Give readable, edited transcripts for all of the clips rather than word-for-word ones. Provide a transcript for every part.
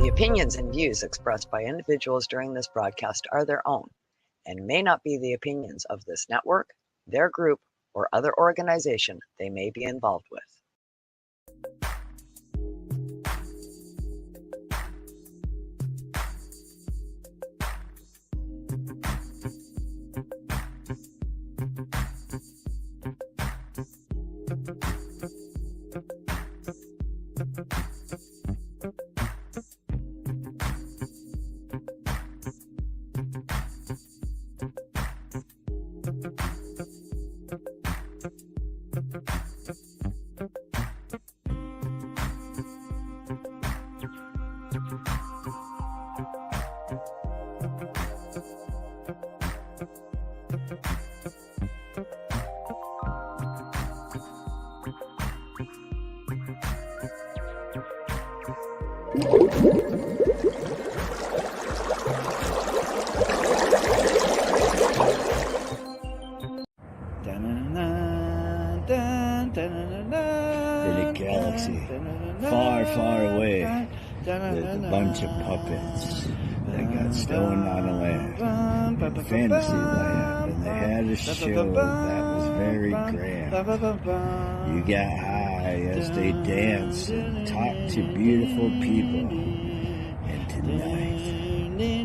The opinions and views expressed by individuals during this broadcast are their own and may not be the opinions of this network, their group, or other organization they may be involved with. In a galaxy far, far away, there's a bunch of puppets that got stoned on a land, a fantasy land, and they had a show that was very grand. You got high as they dance and talk to beautiful people. And tonight, may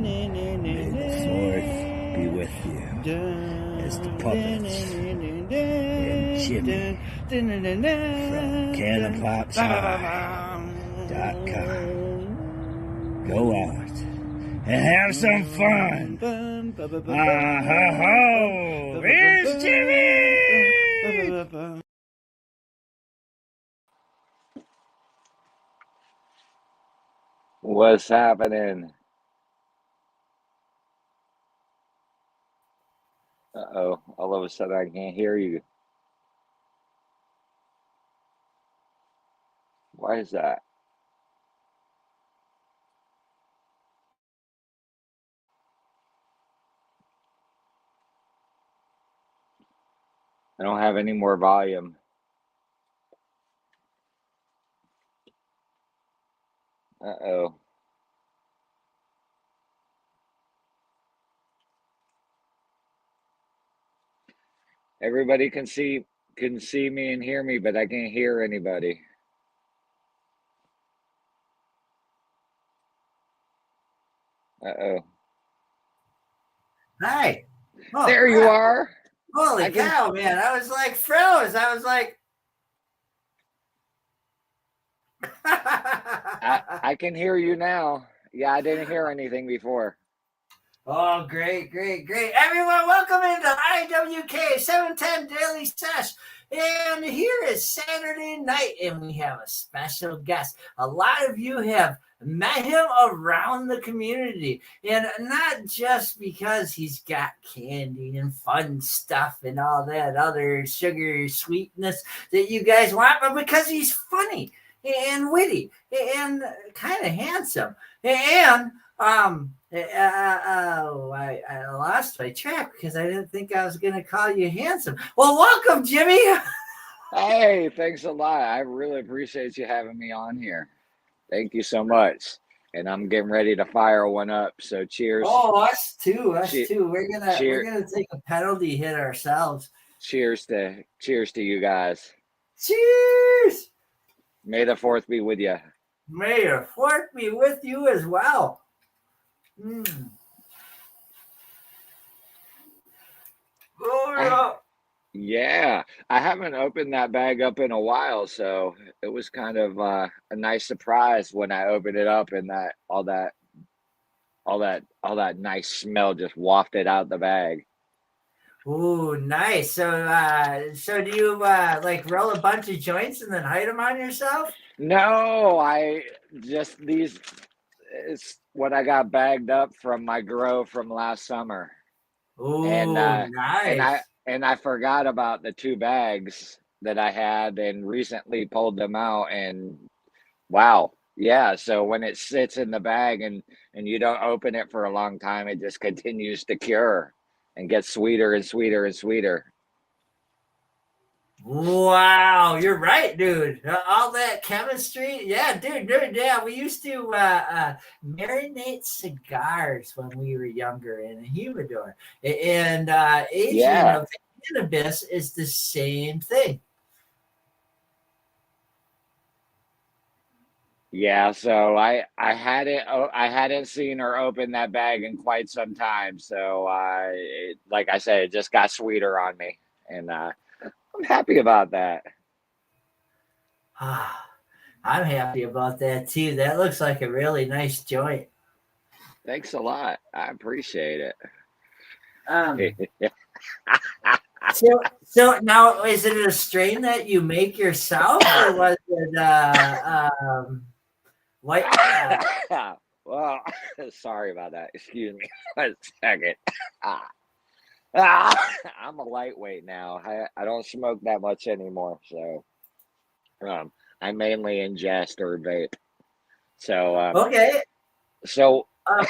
the fourth be with you as the puppets and Jimmy from cannabis.com. Go out and have some fun. Ho, here's Jimmy! What's happening? Uh-oh, all of a sudden I can't hear you. Why is that? I don't have any more volume. Uh-oh. Everybody can see me and hear me, but I can't hear anybody. Uh-oh. Hi. Oh, there you are. Holy cow, man. I was like froze. I was like... I can hear you now. Yeah, I didn't hear anything before. Oh, great. Everyone, welcome into IWK 710 Daily Sesh. And here is Saturday night, and we have a special guest. A lot of you have met him around the community, and not just because he's got candy and fun stuff and all that other sugar sweetness that you guys want, but because he's funny and witty and kind of handsome. And I lost my track because I didn't think I was going to call you handsome. Well, welcome, Jimmy. Hey, thanks a lot. I really appreciate you having me on here. Thank you so much. And I'm getting ready to fire one up. So cheers. Oh, us too. We're gonna take a penalty hit ourselves. Cheers to you guys. Cheers. May the fourth be with you. May the fourth be with you as well. Yeah, I haven't opened that bag up in a while, so it was kind of a nice surprise when I opened it up and that all that nice smell just wafted out the bag. Ooh, nice. So do you like roll a bunch of joints and then hide them on yourself? No, it's what I got bagged up from my grow from last summer. Ooh, nice. And I forgot about the 2 bags that I had and recently pulled them out, and wow. Yeah, so when it sits in the bag and you don't open it for a long time, it just continues to cure and gets sweeter and sweeter and sweeter. Wow, you're right, dude. All that chemistry, yeah, dude, yeah. We used to marinate cigars when we were younger in a humidor, and aging Yeah. of cannabis is the same thing. Yeah, so I hadn't seen her open that bag in quite some time. So like I said, it just got sweeter on me, and I'm happy about that. Ah, I'm happy about that too. That looks like a really nice joint. Thanks a lot. I appreciate Um, it. so now is it a strain that you make yourself, or was it white? Well, sorry about that. Excuse me 1 second. Ah, I'm a lightweight now. I don't smoke that much anymore, so um, I mainly ingest or vape. So Okay. so Uh,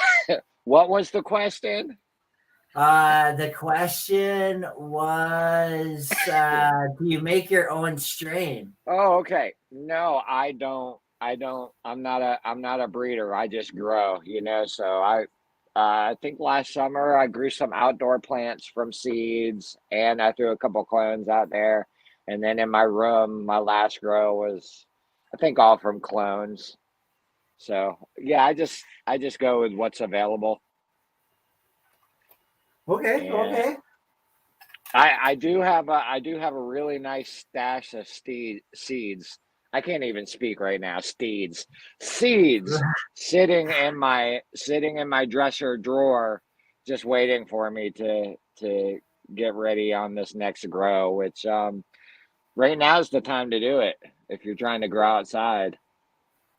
what was the question? the question was, do you make your own strain? Oh, okay. No, I don't. I don't. I'm not a breeder. I just grow. So I think last summer I grew some outdoor plants from seeds, and I threw a couple clones out there. And then in my room, my last grow was, I think, all from clones. So yeah, I just go with what's available. Okay, And okay. I do have a really nice stash of seeds. I can't even speak right now. Seeds sitting in my dresser drawer, just waiting for me to get ready on this next grow. Which right now is the time to do it if you're trying to grow outside.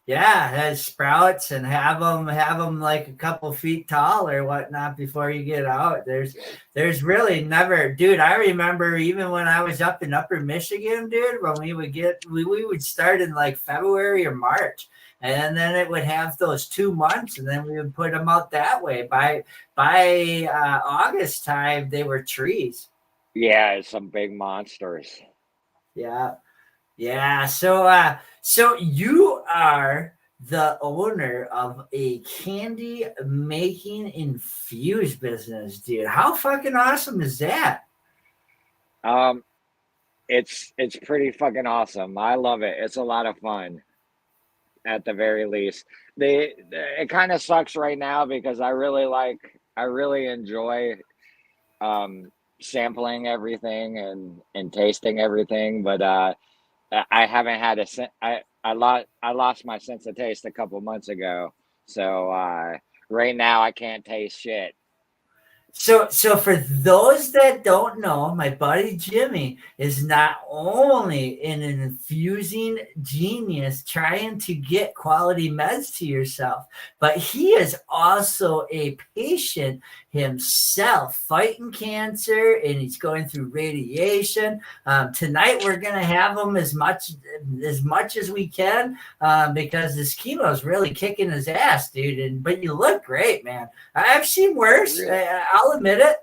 Yeah, has sprouts and have them like a couple feet tall or whatnot before you get out. There's really never, dude. I remember even when I was up in Upper Michigan, dude, when we would start in like February or March, and then it would have those 2 months, and then we would put them out that way. By August time, they were trees. Yeah, it's some big monsters. Yeah. Yeah, so you are the owner of a candy making infused business, dude. How fucking awesome is that? Um, it's pretty fucking awesome. I love it. It's a lot of fun at the very least. It kind of sucks right now because I really enjoy um sampling everything and tasting everything, but I haven't had I lost my sense of taste a couple months ago. So right now I can't taste shit. So for those that don't know, my buddy Jimmy is not only an infusing genius trying to get quality meds to yourself, but he is also a patient himself fighting cancer, and he's going through radiation. Tonight we're gonna have him as much as we can, because this chemo is really kicking his ass, dude. But you look great, man. I've seen worse. I'll admit it.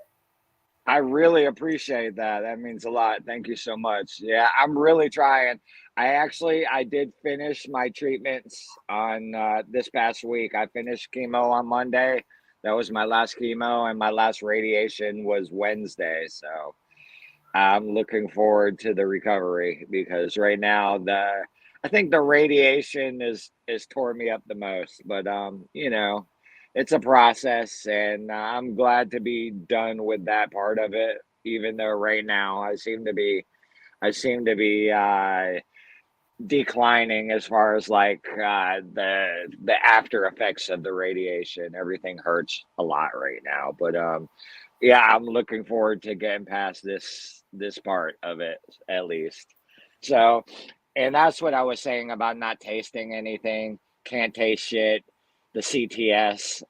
I really appreciate that. That means a lot. Thank you so much. Yeah, I'm really trying. I did finish my treatments on this past week. I finished chemo on Monday. That was my last chemo, and my last radiation was Wednesday. So I'm looking forward to the recovery because right now I think the radiation is tore me up the most. But it's a process, and I'm glad to be done with that part of it. Even though right now I seem to be declining as far as like the after effects of the radiation. Everything hurts a lot right now, but yeah, I'm looking forward to getting past this part of it at least. So, and that's what I was saying about not tasting anything, can't taste shit, the CTS,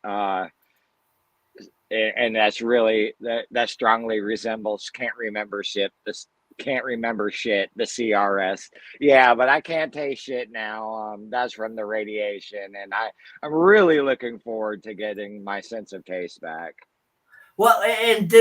and that's really that strongly resembles can't remember shit, the CRS. Yeah, but I can't taste shit now. That's from the radiation, and I'm really looking forward to getting my sense of taste back. Well, and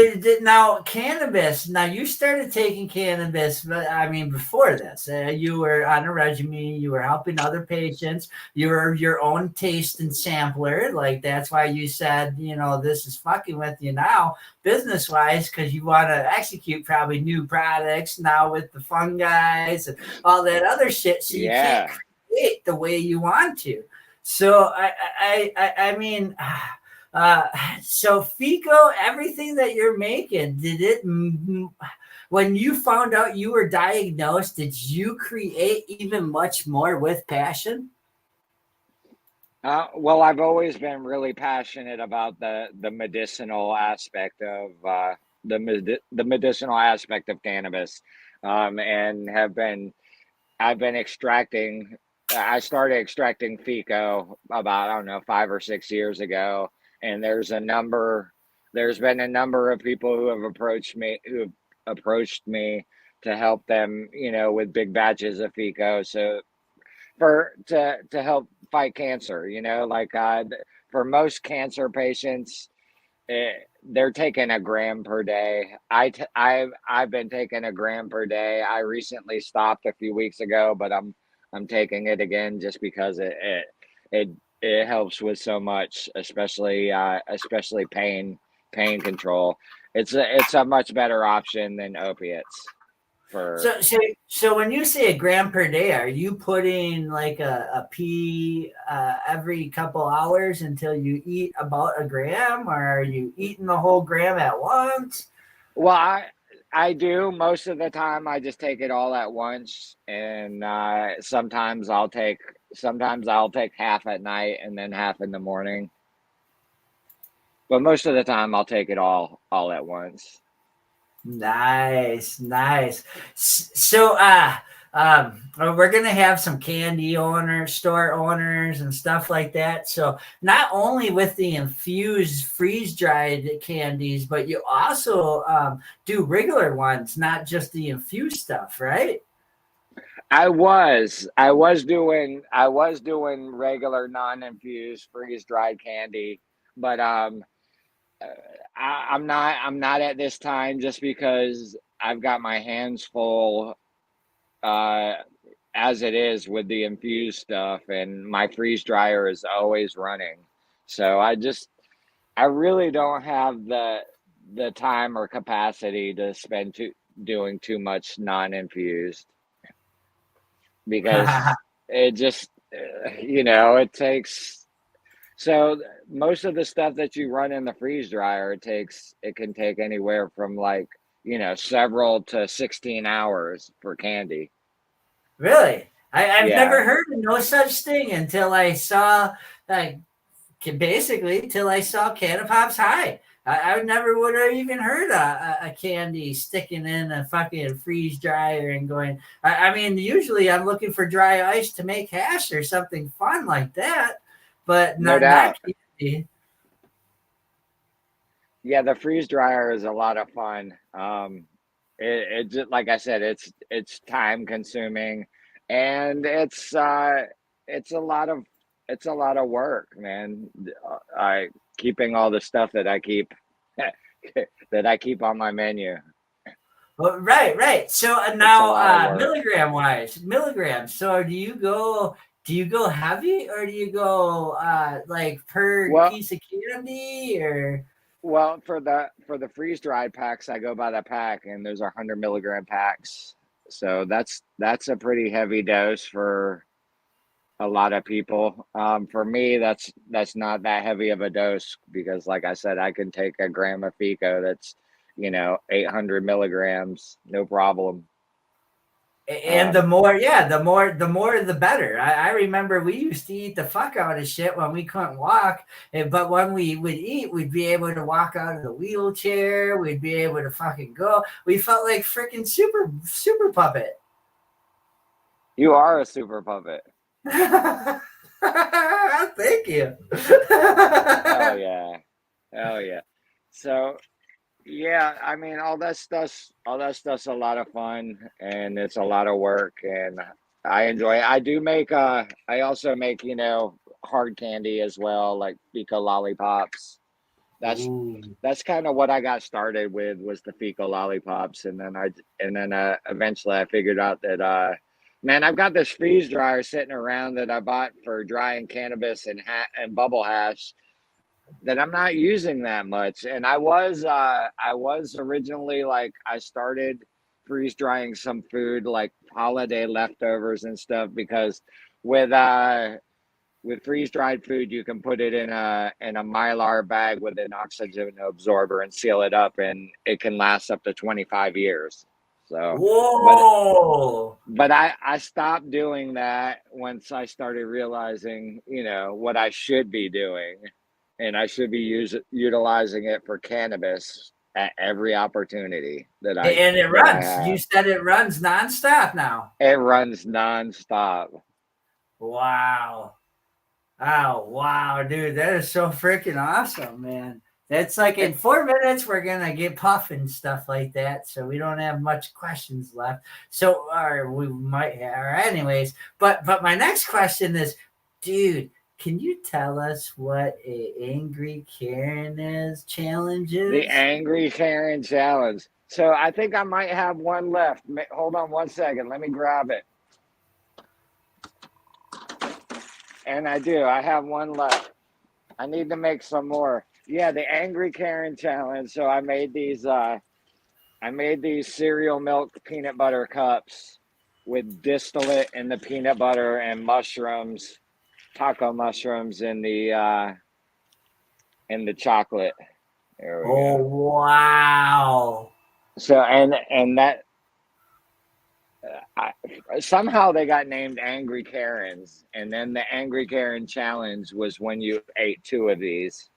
now cannabis. Now you started taking cannabis, but I mean before this, you were on a regimen. You were helping other patients. You were your own taste and sampler. Like that's why you said, this is fucking with you now, business wise, because you want to execute probably new products now with the fungi and all that other shit. So you can't Yeah. create the way you want to. So I mean. Uh, so FICO, everything that you're making, when you found out you were diagnosed, did you create even much more with passion? Well, I've always been really passionate about the medicinal aspect of the medicinal aspect of cannabis, and I've been extracting. I started extracting FICO about, I don't know, 5 or 6 years ago, and there's been a number of people who have approached me to help them, with big batches of FICO. So to help fight cancer, like for most cancer patients, they're taking a gram per day. I've been taking a gram per day. I recently stopped a few weeks ago, but I'm taking it again just because it it helps with so much, especially pain control. It's a much better option than opiates for. So when you say a gram per day, are you putting like a pee every couple hours until you eat about a gram, or are you eating the whole gram at once? Well, I do most of the time. I just take it all at once, and sometimes I'll take half at night and then half in the morning. But most of the time, I'll take it all at once. Nice, nice. So, we're gonna have some candy owners, store owners, and stuff like that. So, not only with the infused, freeze dried candies, but you also do regular ones, not just the infused stuff, right? I was doing regular non-infused freeze dried candy, but uh, I'm not at this time just because I've got my hands full uh, as it is with the infused stuff, and my freeze dryer is always running. So I really don't have the time or capacity to spend doing too much non-infused because it just it takes. So most of the stuff that you run in the freeze dryer, it can take anywhere from like, several to 16 hours for candy. Really? I've Yeah. never heard of no such thing until I saw, like, basically, till I saw Can of Pops High. I never would have even heard a candy sticking in a fucking freeze dryer and going. I mean, usually I'm looking for dry ice to make hash or something fun like that, but No not doubt. candy. Yeah, the freeze dryer is a lot of fun. It just, like I said, it's time consuming, and it's a lot of it's a lot of work, man. I keeping all the stuff that I keep that I keep on my menu. Well, right, right. So It's a now, lot of work. milligram wise, milligrams. So do you go heavy, or do you go like per Well, piece of candy, or? for the freeze dried packs, I go by the pack, and those are 100 milligram packs. So that's a pretty heavy dose for a lot of people. For me, that's not that heavy of a dose because, like I said, I can take a gram of Fico that's 800 milligrams, no problem. And the more, yeah, the better. I remember we used to eat the fuck out of shit when we couldn't walk, but when we would eat, we'd be able to walk out of the wheelchair. We'd be able to fucking go. We felt like freaking super puppet. You are a super puppet. Thank you. Hell yeah, hell yeah. So yeah, I mean, all that stuff's a lot of fun, and it's a lot of work, and I enjoy it. I also make, hard candy as well, like Pico lollipops. That's kind of what I got started with, was the fecal lollipops, and then eventually I figured out that man, I've got this freeze dryer sitting around that I bought for drying cannabis and bubble hash that I'm not using that much. And I was originally, like, I started freeze drying some food, like holiday leftovers and stuff, because with freeze dried food, you can put it in a Mylar bag with an oxygen absorber and seal it up, and it can last up to 25 years. So, whoa! But I stopped doing that once I started realizing, what I should be doing, and I should be utilizing it for cannabis at every opportunity that I And it that I runs. You have. said it runs nonstop now. It runs nonstop. Wow. Oh, wow, dude. That is so freaking awesome, man. That's like in 4 minutes, we're going to get puffing stuff like that. So we don't have much questions left. So, or we might, or anyways, but my next question is, dude, can you tell us what a Angry Karen challenge is? The Angry Karen challenge. So I think I might have one left. Hold on one second. Let me grab it. And I do. I have one left. I need to make some more. Yeah, the Angry Karen challenge. So I made these cereal milk peanut butter cups with distillate in the peanut butter and mushrooms, taco mushrooms in the chocolate. There we go. Wow. So and that somehow they got named Angry Karens, and then the Angry Karen challenge was when you ate 2 of these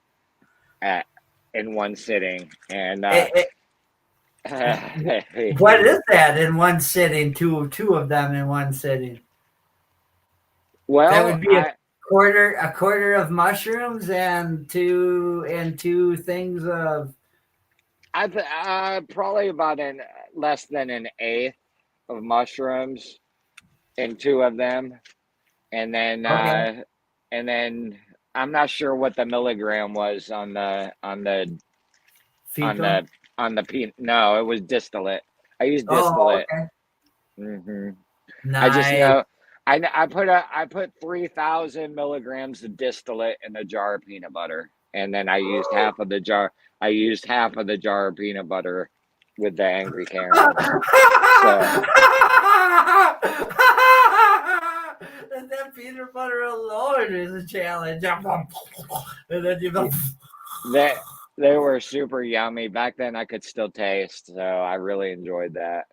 in one sitting. And what is that in one sitting? Two of them in one sitting. Well, that would be a quarter of mushrooms and two things of. I probably about less than an eighth of mushrooms in 2 of them, and then I'm not sure what the milligram was on the peanut. No, it was distillate. I used distillate. Oh, okay. Mm-hmm. Nice. I just know I put 3,000 milligrams of distillate in a jar of peanut butter, and then I used half of the jar. I used half of the jar of peanut butter with the Angry Karen. And that peanut butter alone is a challenge. And then you they were super yummy. Back then I could still taste, so I really enjoyed that.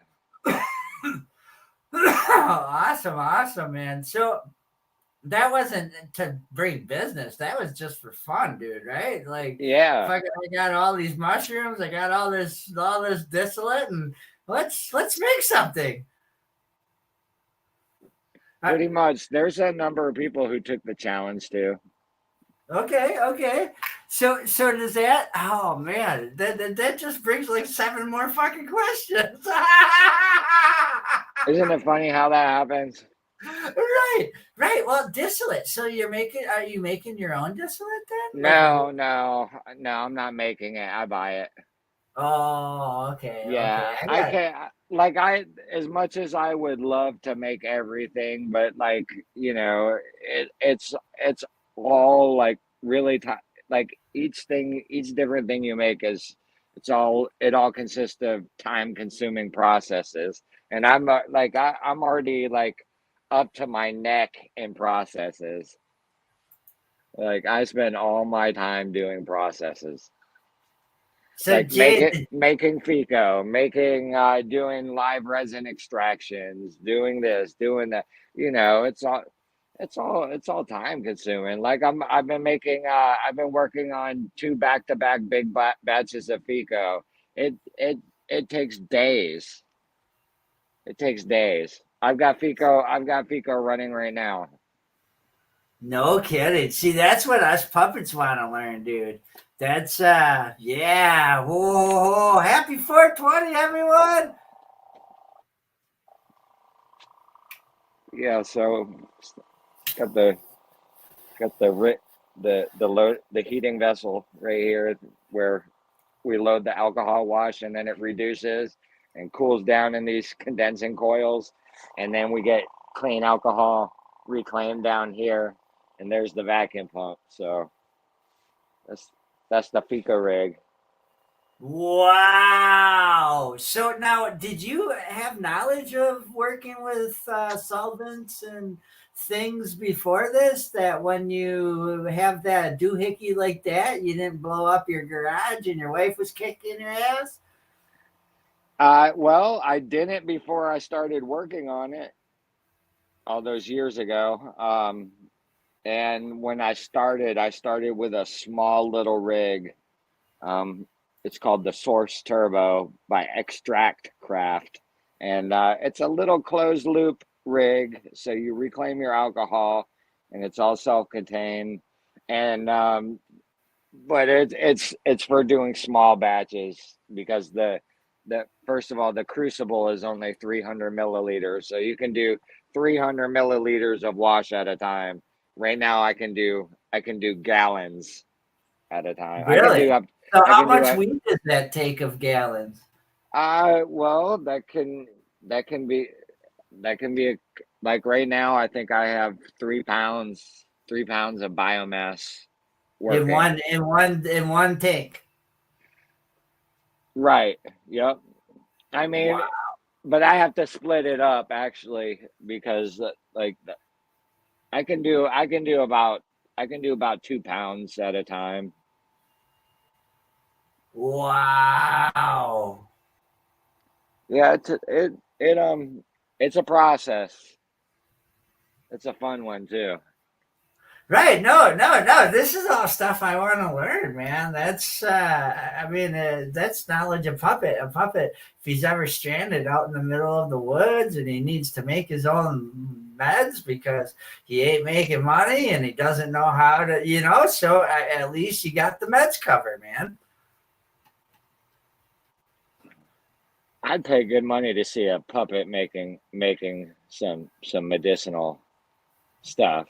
Awesome, man. So that wasn't to bring business. That was just for fun, dude, right? Like, yeah. I got all these mushrooms, I got all this distillate, and let's make something. Pretty much. There's a number of people who took the challenge too. Okay. So does that? Oh man, that just brings like 7 more fucking questions. Isn't it funny how that happens? Right. Well, distillate. So are you making your own distillate then? No, I'm not making it. I buy it. Oh, okay. Yeah, Okay. I can't. As much as I would love to make everything, but it's all like really like each different thing you make it all consists of time consuming processes, and I'm I'm already like up to my neck in processes. Like I spend all my time doing processes. So like making FICO, doing live resin extractions, doing this, doing that. It's all time consuming. Like I've been working on 2 back-to-back big batches of FICO. It takes days. It takes days. I've got FICO running right now. No kidding. See, that's what us puppets want to learn, dude. That's yeah. Whoa, happy 420, everyone. Yeah, so got the the heating vessel right here where we load the alcohol wash, and then it reduces and cools down in these condensing coils, and then we get clean alcohol reclaimed down here, and there's the vacuum pump. So that's the FICO rig. Wow. So now, did you have knowledge of working with solvents and things before this, that when you have that doohickey like that, you didn't blow up your garage and your wife was kicking your ass? Well, I didn't before I started working on it all those years ago. And when I started with a small little rig. It's called the Source Turbo by Extract Craft. And it's a little closed loop rig. So you reclaim your alcohol, and it's all self-contained. And but it's for doing small batches, because the first of all, the crucible is only 300 milliliters. So you can do 300 milliliters of wash at a time. Right now I can do gallons at a time. Really? I can do up. So how much weed does that take of gallons? Well, that can be like right now. I think I have 3 pounds of biomass working. in one tank. Right. Yep. I mean, wow. But I have to split it up actually, because like I can do about 2 pounds at a time. Wow. Yeah, it's a process. It's a fun one too. Right. No. This is all stuff I want to learn, man. That's, that's knowledge of puppet. A puppet, if he's ever stranded out in the middle of the woods and he needs to make his own meds because he ain't making money and he doesn't know how to, so at least you got the meds covered, man. I'd pay good money to see a puppet making some medicinal stuff.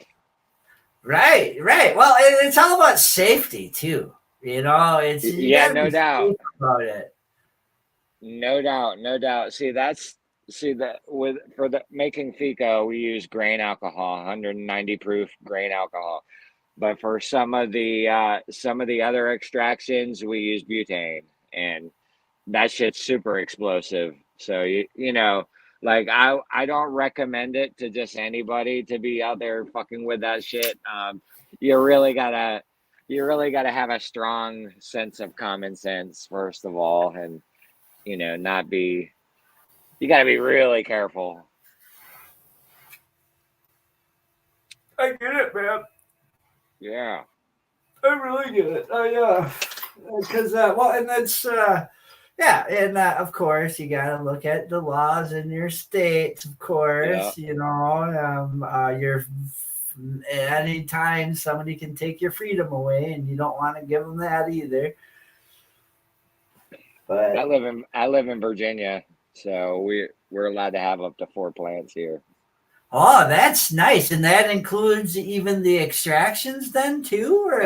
Right. Well, it's all about safety too. It's no doubt about it. No doubt. See that for the making FICO, we use grain alcohol, 190 proof grain alcohol. But for some of the other extractions, we use butane, and that shit's super explosive. So like I don't recommend it to just anybody to be out there fucking with that shit. You really gotta have a strong sense of common sense first of all, and you gotta be really careful. I get it, man. Yeah, I really get it. Oh yeah, because and that's. Yeah, and of course you got to look at the laws in your state. Of course, yeah. Your anytime somebody can take your freedom away, and you don't want to give them that either. But I live in Virginia, so we're allowed to have up to 4 plants here. Oh, that's nice, and that includes even the extractions then too, or.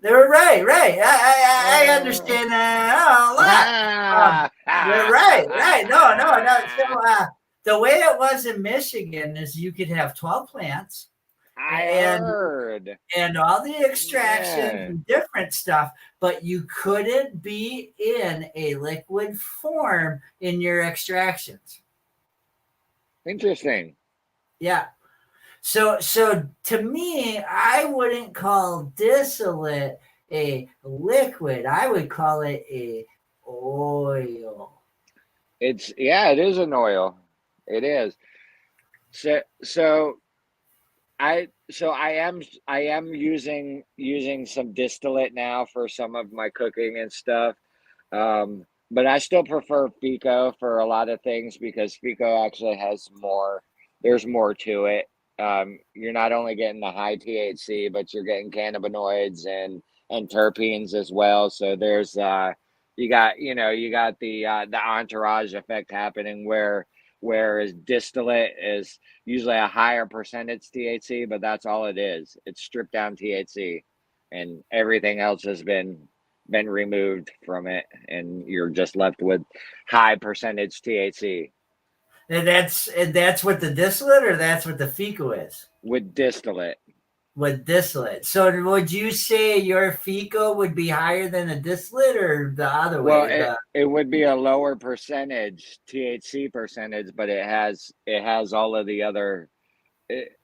They're right. I understand that a lot. You're right. No. So the way it was in Michigan is you could have 12 plants. I heard. And all the extractions and different stuff, but you couldn't be in a liquid form in your extractions. Interesting. Yeah. So to me, I wouldn't call distillate a liquid. I would call it a oil. It is an oil. It is. So I am using some distillate now for some of my cooking and stuff. But I still prefer FICO for a lot of things, because FICO actually has more. There's more to it. You're not only getting the high THC, but you're getting cannabinoids and terpenes as well. So there's you got the entourage effect happening, where whereas distillate is usually a higher percentage THC, but that's all it is. It's stripped down THC, and everything else has been removed from it, and you're just left with high percentage THC. And that's what the distillate, or that's what the FICO is? With distillate. With distillate. So would you say your FICO would be higher than a distillate, or the other way? Well, it would be a lower percentage THC percentage, but it has all of the other.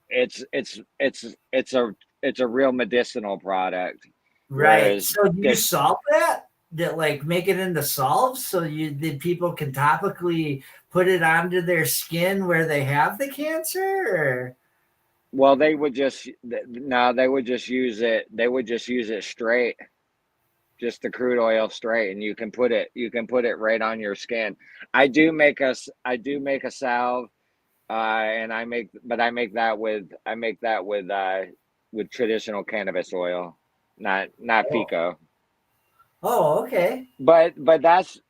It's a real medicinal product. Right. So do you solve that? That like make it into salves so that people can topically put it onto their skin where they have the cancer? Or? Well, they would just use it. They would just use it straight, just the crude oil straight, and you can put it right on your skin. I do make a salve, and I make that with traditional cannabis oil, not FICO. Oh, okay. But that's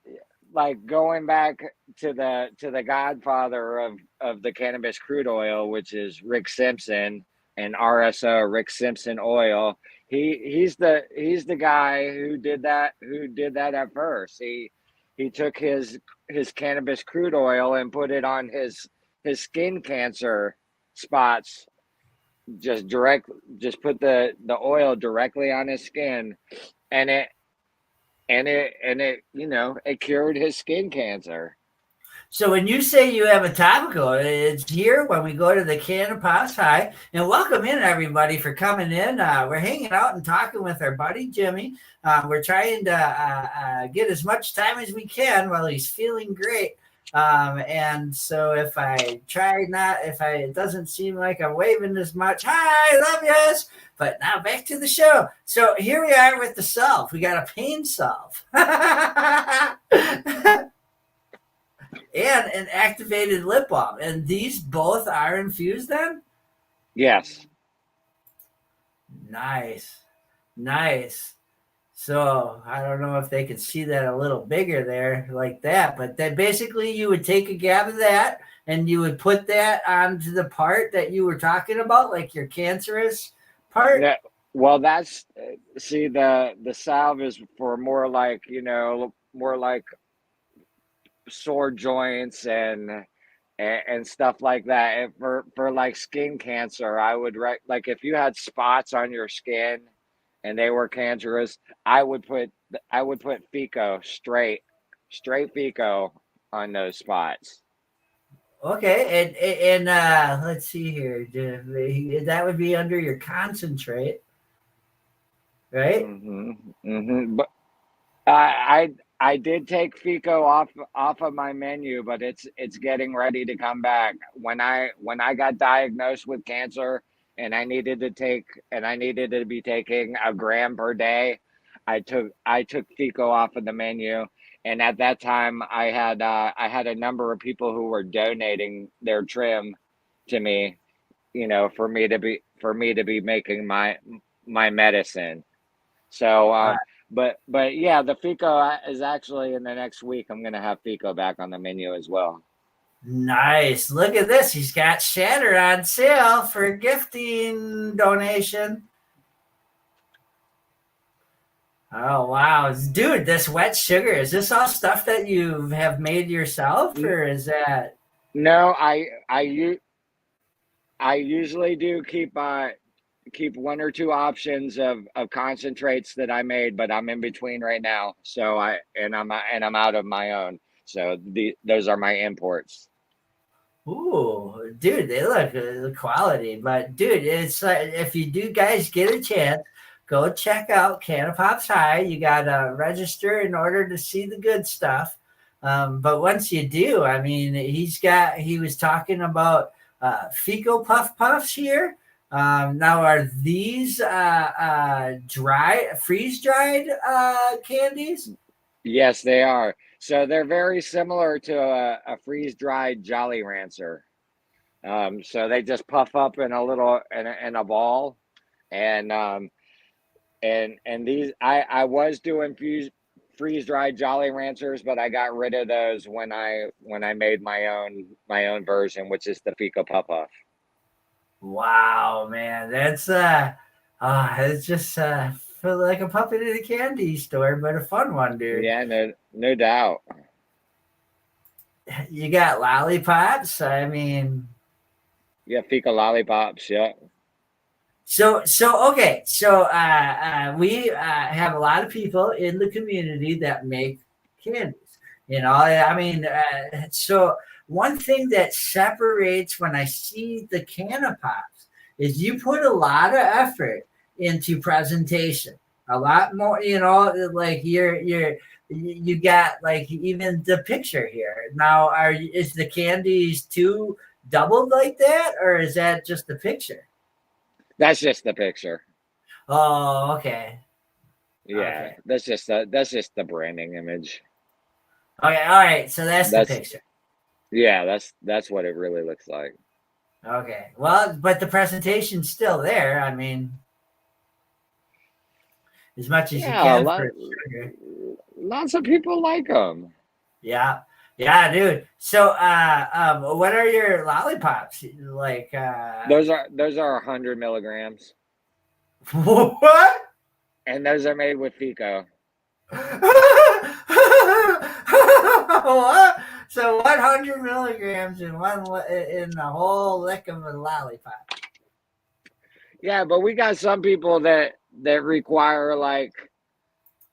like going back to the godfather of the cannabis crude oil, which is Rick Simpson and RSO, Rick Simpson Oil. He's the guy who did that at first. He took his cannabis crude oil and put it on his skin cancer spots. Just put the oil directly on his skin, and it it cured his skin cancer. So when you say you have a topical, it's here when we go to the Cannabis High. And welcome in, everybody, for coming in. We're hanging out and talking with our buddy Jimmy. We're trying to get as much time as we can while he's feeling great. And so if it doesn't seem like I'm waving as much, hi, love yous. But now back to the show. So here we are with the salve. We got a pain salve. And an activated lip balm. And these both are infused then? Yes. Nice. So I don't know if they can see that a little bigger there like that, but then basically you would take a gab of that and you would put that onto the part that you were talking about, like your cancerous part. Yeah, well, that's the salve is for more like sore joints and stuff like that. And for like skin cancer, I would like if you had spots on your skin and they were cancerous, I would put FICO straight FICO on those spots. Okay, and let's see here. That would be under your concentrate, right? But I did take FICO off of my menu, but it's getting ready to come back. When I got diagnosed with cancer and I needed to be taking a gram per day, I took FICO off of the menu. And at that time, I had a number of people who were donating their trim to me, for me to be making my medicine. So, but yeah, the FICO is actually in the next week. I'm gonna have FICO back on the menu as well. Nice. Look at this. He's got Shatter on sale for gifting donation. Oh, wow. Dude, this wet sugar, is this all stuff that you have made yourself, or is that? No, I usually do keep one or two options of concentrates that I made, but I'm in between right now. So I'm out of my own. So those are my imports. Ooh, dude, they look quality. But dude, it's like, if you do guys get a chance, go check out Cannabis High. You gotta register in order to see the good stuff. But once you do, I mean, he was talking about FICO puffs here. Now, are these freeze-dried candies? Yes, they are. So they're very similar to a freeze-dried Jolly Rancher. So they just puff up in a ball, and these I was doing freeze-dried Jolly Ranchers, but I got rid of those when I made my own version, which is the Pico Puff Puff. Wow, man, that's it's just feel like a puppet in a candy store, but a fun one, dude. Yeah, no doubt. You got lollipops. I mean, Yeah, Pico lollipops. Yeah. So okay. So we have a lot of people in the community that make candies. You know, I mean, so one thing that separates when I see the canna pops is you put a lot of effort into presentation. A lot more, you know, like you got like even the picture here. Now, is the candies too doubled like that, or is that just the picture? That's just the picture. Oh, okay. Yeah, Okay. that's just the branding image. Okay, all right. So that's the picture. Yeah, that's what it really looks like. Okay. Well, but the presentation's still there. I mean, as much as you can for sugar. Lots of people like them. Yeah. Yeah, dude. So what are your lollipops? Like those are 100 milligrams. What? And those are made with Fico. What? So 100 milligrams in the whole lick of a lollipop. Yeah, but we got some people that require like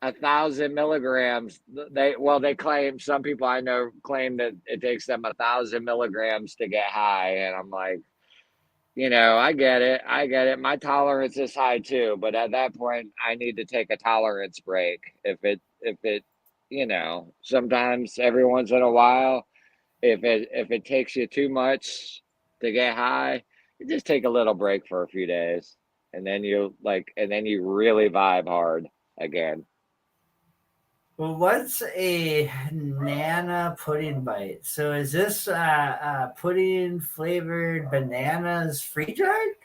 1,000 milligrams. They claim, some people I know claim that it takes them 1,000 milligrams to get high, and I'm like, you know, I get it. My tolerance is high too, but at that point, I need to take a tolerance break. If it, you know, sometimes every once in a while, if it takes you too much to get high, you just take a little break for a few days, and then you really vibe hard again. Well, what's a Nana pudding bite? So is this pudding flavored bananas free dried?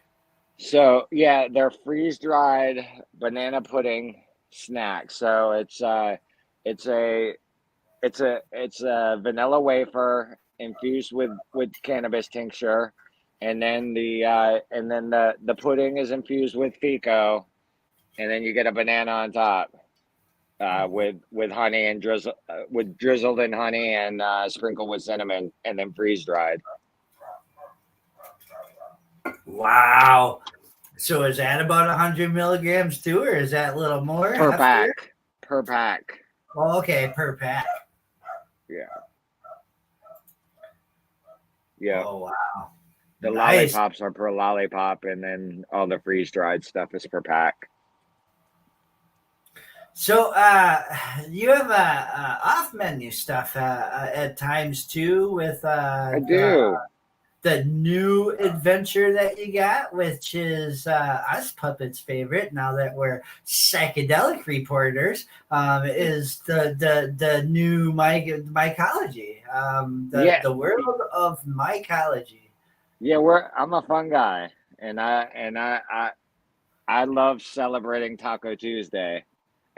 So yeah, they're freeze dried banana pudding snack. So it's a vanilla wafer infused with cannabis tincture, and then the pudding is infused with Fico, and then you get a banana on top. With honey and drizzled in honey and sprinkled with cinnamon, and then freeze dried. Wow! So is that about 100 milligrams too, or is that a little more per pack? Per pack. Oh, okay, per pack. Yeah. Yeah. Oh wow! The lollipops are per lollipop, and then all the freeze dried stuff is per pack. So you have off menu stuff at times too with I do. The new adventure that you got, which is us puppets' favorite now that we're psychedelic reporters, is the new mycology, the world of mycology. Yeah, I'm a fun guy, and I love celebrating Taco Tuesday.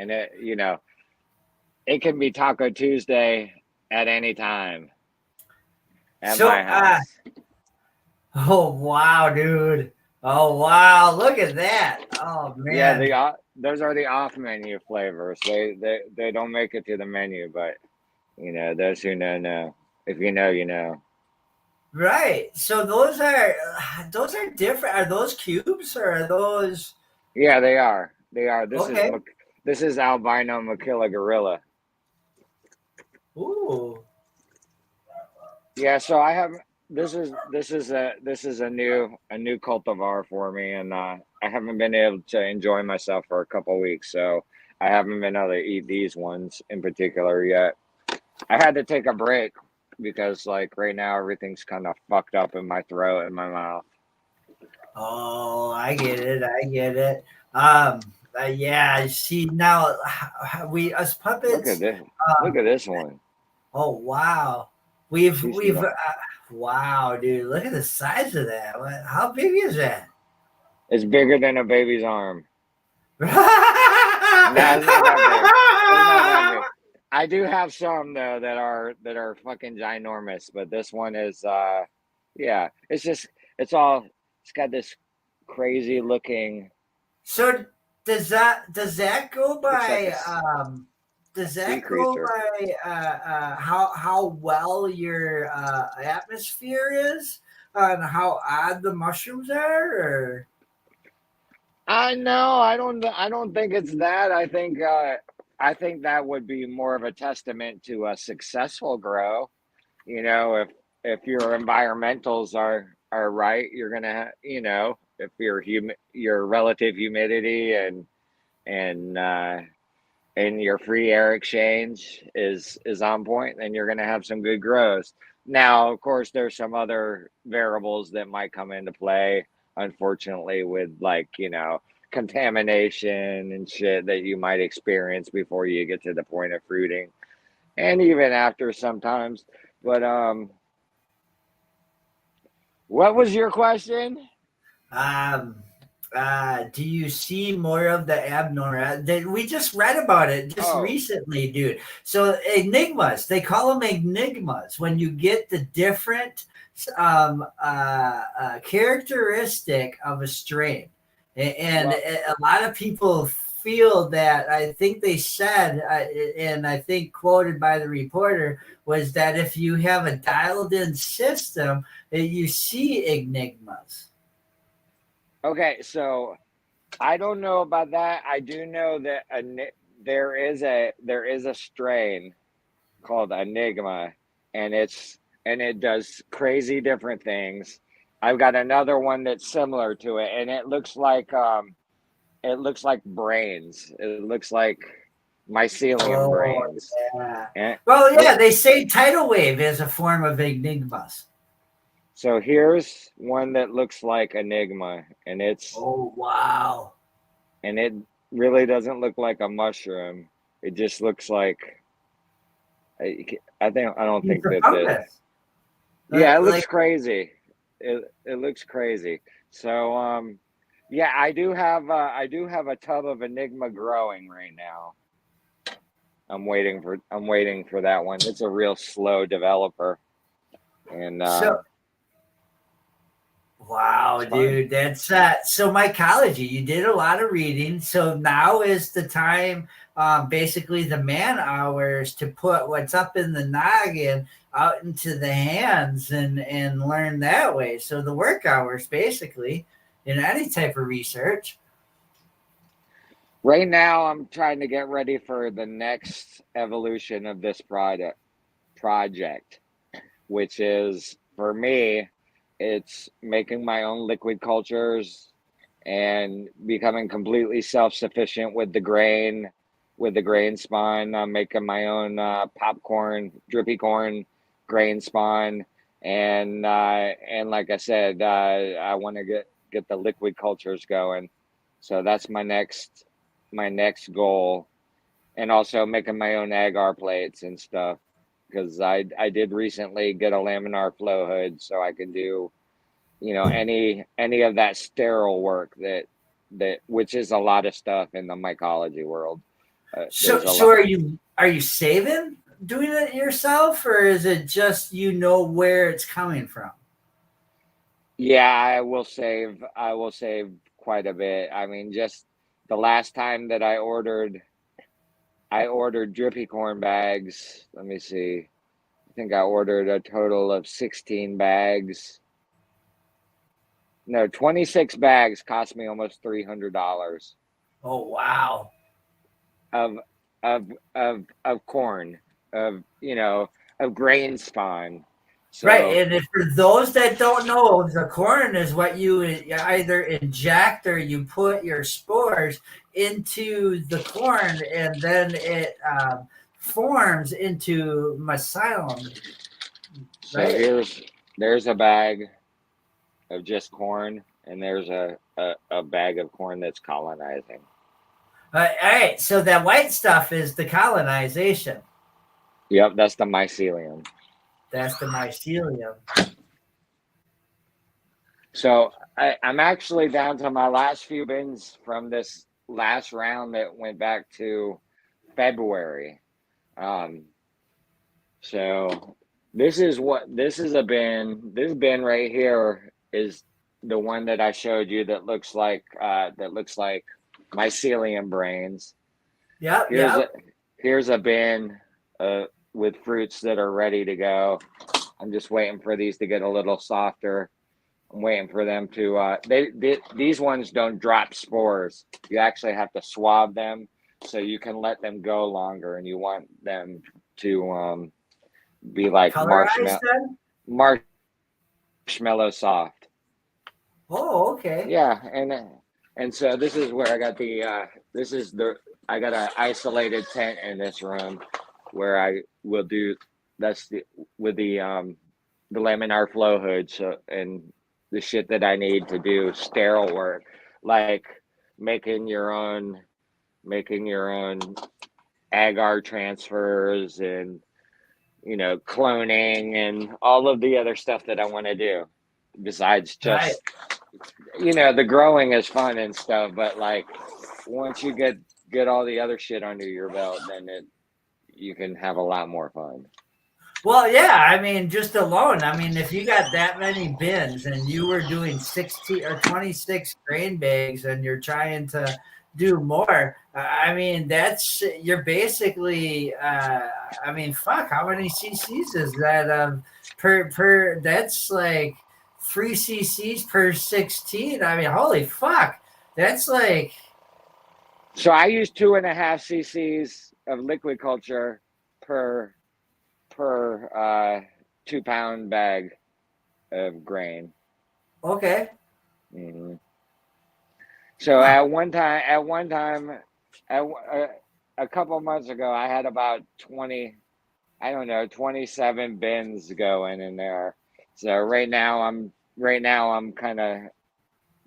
And it can be Taco Tuesday at any time at my house. Oh wow, dude! Oh wow, look at that! Oh man! Yeah, those are the off-menu flavors. They don't make it to the menu, but those who know. If you know, you know. Right. So those are different. Are those cubes or are those? Yeah, they are. They are. This is albino Maquila gorilla. Ooh. Yeah, so I have this is a new cultivar for me, and I haven't been able to enjoy myself for a couple of weeks, so I haven't been able to eat these ones in particular yet. I had to take a break because like right now everything's kind of fucked up in my throat and my mouth. Oh, I get it. Yeah, see now we us puppets. Look at this. Look at this one. Oh wow, we've wow, dude! Look at the size of that. How big is that? It's bigger than a baby's arm. No, it's not that big. I do have some though that are fucking ginormous, but this one is yeah, it's got this crazy looking. So does that go Looks like a by does sea that go creature. by how well your atmosphere is on how odd the mushrooms are, or I don't think it's that. I think that would be more of a testament to a successful grow. You know, if your environmentals are right, you're gonna if your relative humidity and and your free air exchange is on point, then you're gonna have some good grows. Now, of course, there's some other variables that might come into play, unfortunately, with like, contamination and shit that you might experience before you get to the point of fruiting, and even after sometimes. But what was your question? um do you see more of the abnormal? We just read about it just Oh, recently, dude. So enigmas, they call them enigmas when you get the different characteristic of a strain, and well, a lot of people feel that. I think they said, and I think quoted by the reporter, was that if you have a dialed in system, you see enigmas. okay, so I don't know about that. I do know that there is a strain called Enigma, and it does crazy different things. I've got another one that's similar to it, and it looks like brains. It looks like mycelium Oh, brains. yeah. And Well, it, yeah, they say tidal wave is a form of enigmas. so here's one that looks like Enigma, Oh, wow. and it really doesn't look like a mushroom. It just looks like I don't It's think a that the fungus. yeah, it looks Like, crazy. It looks crazy. So yeah, I do have a tub of Enigma growing right now. I'm waiting for that one. It's a real slow developer, and so, wow, it's fun. dude, that's so mycology. You did a lot of reading, so now is the time, basically the man hours to put what's up in the noggin out into the hands and learn that way. So the work hours, basically, in any type of research. Right now, I'm trying to get ready for the next evolution of this project, which is for me, it's making my own liquid cultures and becoming completely self-sufficient with the grain spawn. I'm making my own popcorn, drippy corn grain spawn, and like I said, I want to get the liquid cultures going. So that's my next goal, and also making my own agar plates and stuff, because I did recently get a laminar flow hood, so I can do any of that sterile work that which is a lot of stuff in the mycology world. So, There's a so lot. are you saving doing it yourself, or is it just where it's coming from? Yeah, I will save quite a bit. I mean, just the last time that I ordered drippy corn bags. Let me see. I think I ordered a total of 16 bags. No, 26 bags cost me almost $300 Oh, wow. of of corn, of of grain spawn. Right, So and if for those that don't know, the corn is what you either inject or you put your spores into the corn, and then it forms into mycelium. so Right. there's a bag of just corn, and there's a bag of corn that's colonizing. All right. So that white stuff is the colonization. Yep, that's the mycelium. That's the mycelium. So I'm actually down to my last few bins from this last round that went back to February. So this is a bin. This bin right here is the one that I showed you that looks like mycelium brains. Yep. Here's a bin with fruits that are ready to go. I'm just waiting for these to get a little softer. I'm waiting for them to these ones don't drop spores. You actually have to swab them so you can let them go longer, and you want them to be like Colorized then? marshmallow soft. Oh, okay. Yeah, and so this is where I got the I got an isolated tent in this room where I will do with the laminar flow hood, so, and the shit that I need to do sterile work, like making your own agar transfers and cloning and all of the other stuff that I want to do besides just the growing is fun and stuff, but like once you get all the other shit under your belt, then you can have a lot more fun. Well, yeah, I mean, just alone. I mean, if you got that many bins and you were doing 16 or 26 grain bags and you're trying to do more, I mean, you're basically, I mean, fuck, how many cc's is that per, that's like 3 cc's per 16. I mean, holy fuck, that's like. So I use 2.5 cc's of liquid culture per 2-pound bag of grain. Okay. Mm-hmm. So at one time, a couple of months ago, I had about 27 bins going in there. So right now I'm kind of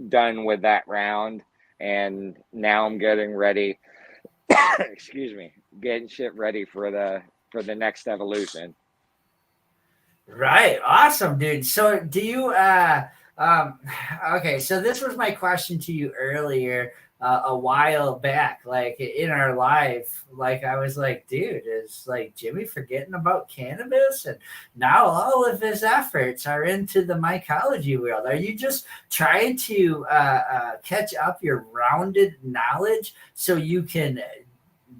done with that round, and now I'm getting ready. Excuse me, getting shit ready for the next evolution. Right. Awesome, dude. So do you okay, so this was my question to you earlier a while back, like in our live. Like I was like, dude, is like Jimmy forgetting about cannabis? And now all of his efforts are into the mycology world. Are you just trying to catch up your rounded knowledge so you can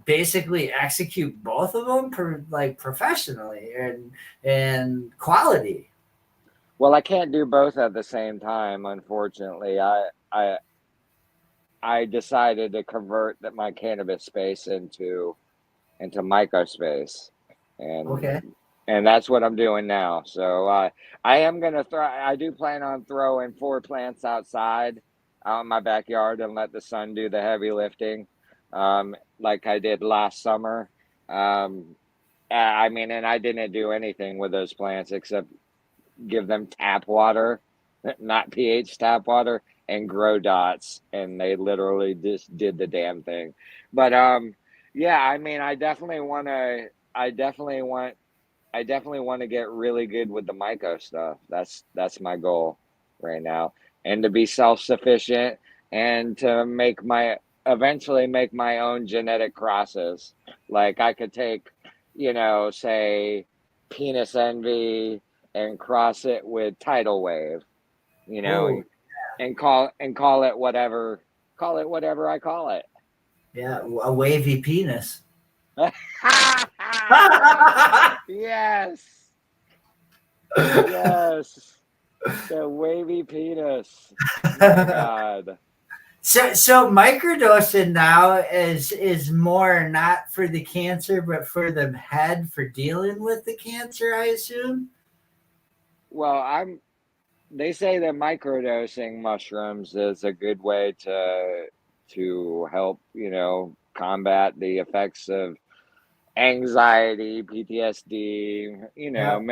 basically execute both of them professionally and quality? Well, I can't do both at the same time, unfortunately. I decided to convert my cannabis space into myco space, and that's what I'm doing now. So I am gonna I do plan on throwing 4 plants outside out in my backyard and let the sun do the heavy lifting. Like I did last summer. I mean, and I didn't do anything with those plants except give them tap water, not pH tap water, and grow dots, and they literally just did the damn thing. But yeah, I mean, I definitely want to get really good with the myco stuff. That's my goal right now, and to be self-sufficient and to eventually make my own genetic crosses. Like I could take, say penis envy and cross it with tidal wave, Ooh. and call it whatever I call it. Yeah, a wavy penis. Yes. Yes. The wavy penis. My God. So microdosing now is more not for the cancer, but for the head for dealing with the cancer, I assume. Well, they say that microdosing mushrooms is a good way to help, combat the effects of anxiety, PTSD, Yep.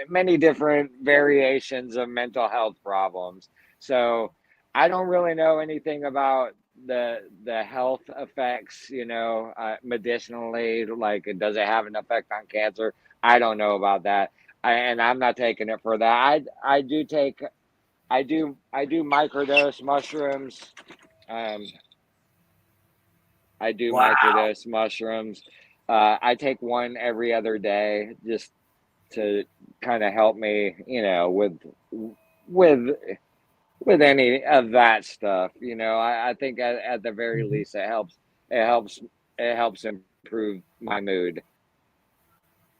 many different variations of mental health problems. So I don't really know anything about the health effects, medicinally, like does it have an effect on cancer? I don't know about that. And I'm not taking it for that. I do microdose mushrooms. I do microdose mushrooms I take one every other day just to kind of help me, with with any of that stuff. I think at the very least it helps it helps improve my mood.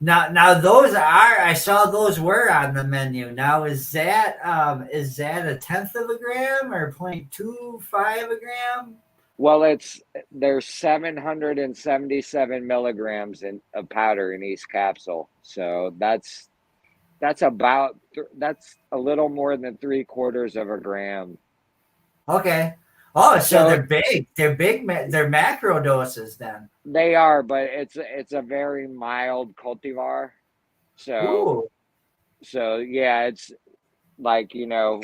Now those I saw those were on the menu. Now is that a tenth of a gram or 0.25 a gram? Well, there's 777 milligrams of powder in each capsule, so that's that's a little more than 3/4 of a gram. Okay. Oh, so So they're big. They're macro doses then. they are, but it's a very mild cultivar. So Ooh. yeah, it's like, you're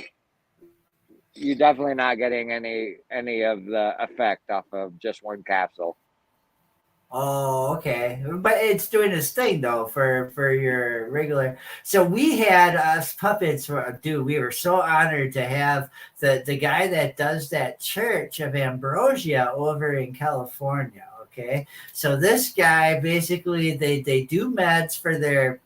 definitely not getting any of the effect off of just one capsule. Oh, okay. But it's doing its thing though for your regular. So we had us puppets. Dude, we were so honored to have the guy that does that Church of Ambrosia over in California. Okay, so this guy basically they do meds for their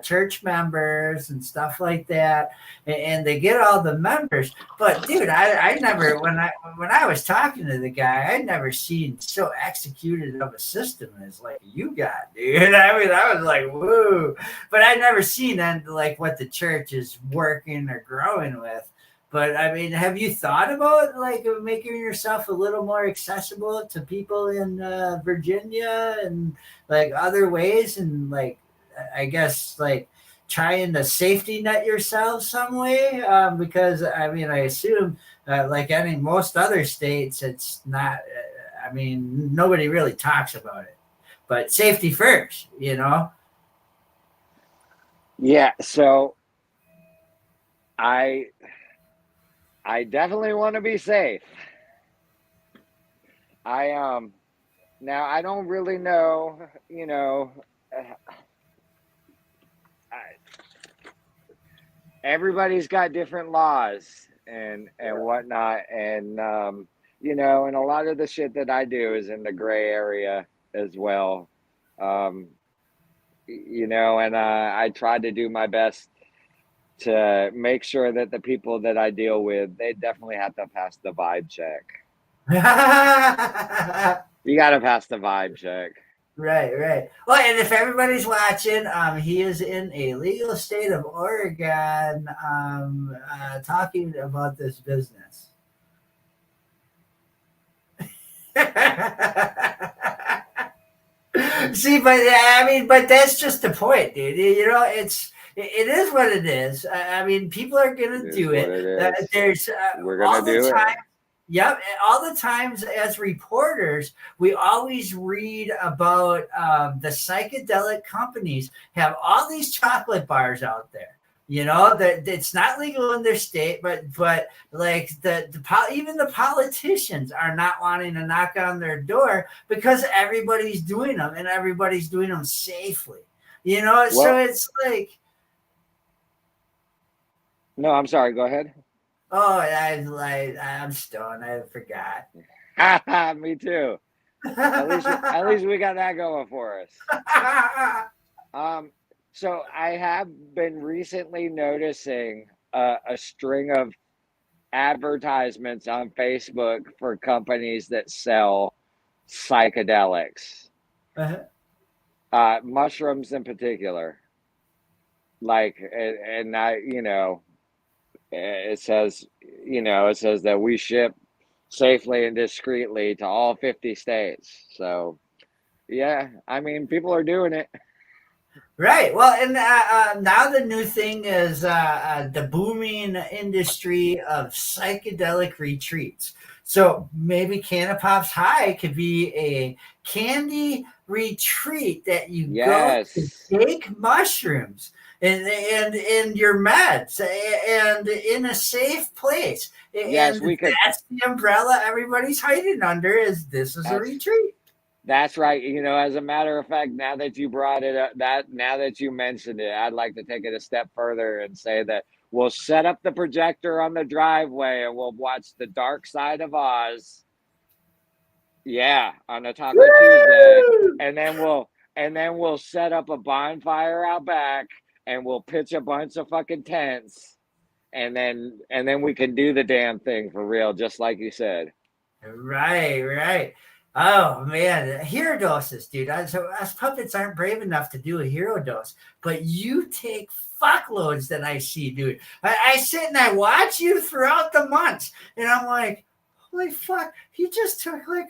church members and stuff like that, and they get all the members. But dude, I never when I was talking to the guy, I'd never seen so executed of a system as like you got, dude. I mean, I was like, whoa, but I'd never seen like what the church is working or growing with. But I mean, have you thought about like making yourself a little more accessible to people in Virginia and like other ways, and like I guess like trying to safety net yourself some way? Because I mean, I assume like any most other states, it's not. I mean, nobody really talks about it, but safety first, you know. Yeah, so I definitely want to be safe. Now I don't really know, everybody's got different laws and whatnot, and and a lot of the shit that I do is in the gray area as well. And I try to do my best to make sure that the people that I deal with, they definitely have to pass the vibe check. You got to pass the vibe check. Right. Well, and if everybody's watching, he is in a legal state of Oregon, talking about this business. See, but I mean, but that's just the point, dude. It is what it is. I mean, people are gonna do it. There's we're gonna do it. Yep. All the times as reporters, we always read about the psychedelic companies have all these chocolate bars out there. You know that it's not legal in their state, but like even the politicians are not wanting to knock on their door because everybody's doing them and everybody's doing them safely. So it's like. No, I'm sorry. Go ahead. Oh, I'm stoned. I forgot. Me too. At least we got that going for us. So I have been recently noticing a string of advertisements on Facebook for companies that sell psychedelics, mushrooms in particular. Like, and I, it says that we ship safely and discreetly to all 50 states. So, yeah, I mean, people are doing it. Right. Well, and now the new thing is the booming industry of psychedelic retreats. So maybe Canapop's High could be a candy retreat that you go to take mushrooms and your meds and in a safe place. Yes, and that's the umbrella everybody's hiding under. This is a retreat. That's right. As a matter of fact, now that you brought it up, now that you mentioned it, I'd like to take it a step further and say that we'll set up the projector on the driveway and we'll watch The Dark Side of Oz. Yeah, on a Taco Tuesday, and then we'll set up a bonfire out back, and we'll pitch a bunch of fucking tents, and then we can do the damn thing for real, just like you said. Right. Oh man, hero doses, dude. So us puppets aren't brave enough to do a hero dose, but you take fuckloads that I see, dude. I sit and I watch you throughout the months, and I'm like, holy fuck, he just took like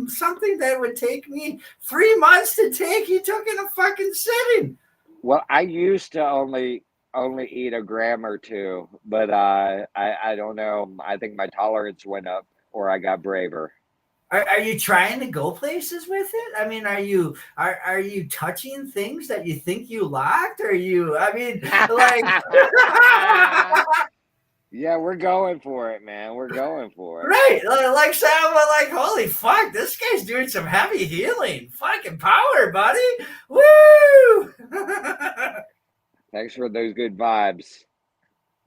something that would take me 3 months to take. He took in a fucking sitting. Well, I used to only eat a gram or two, but I don't know. I think my tolerance went up, or I got braver. Are you trying to go places with it? I mean, are you touching things that you think you locked? Or you? I mean, like. Yeah, we're going for it, man. We're going for it. Right, like someone like, holy fuck, this guy's doing some heavy healing. Fucking power, buddy. Woo! Thanks for those good vibes,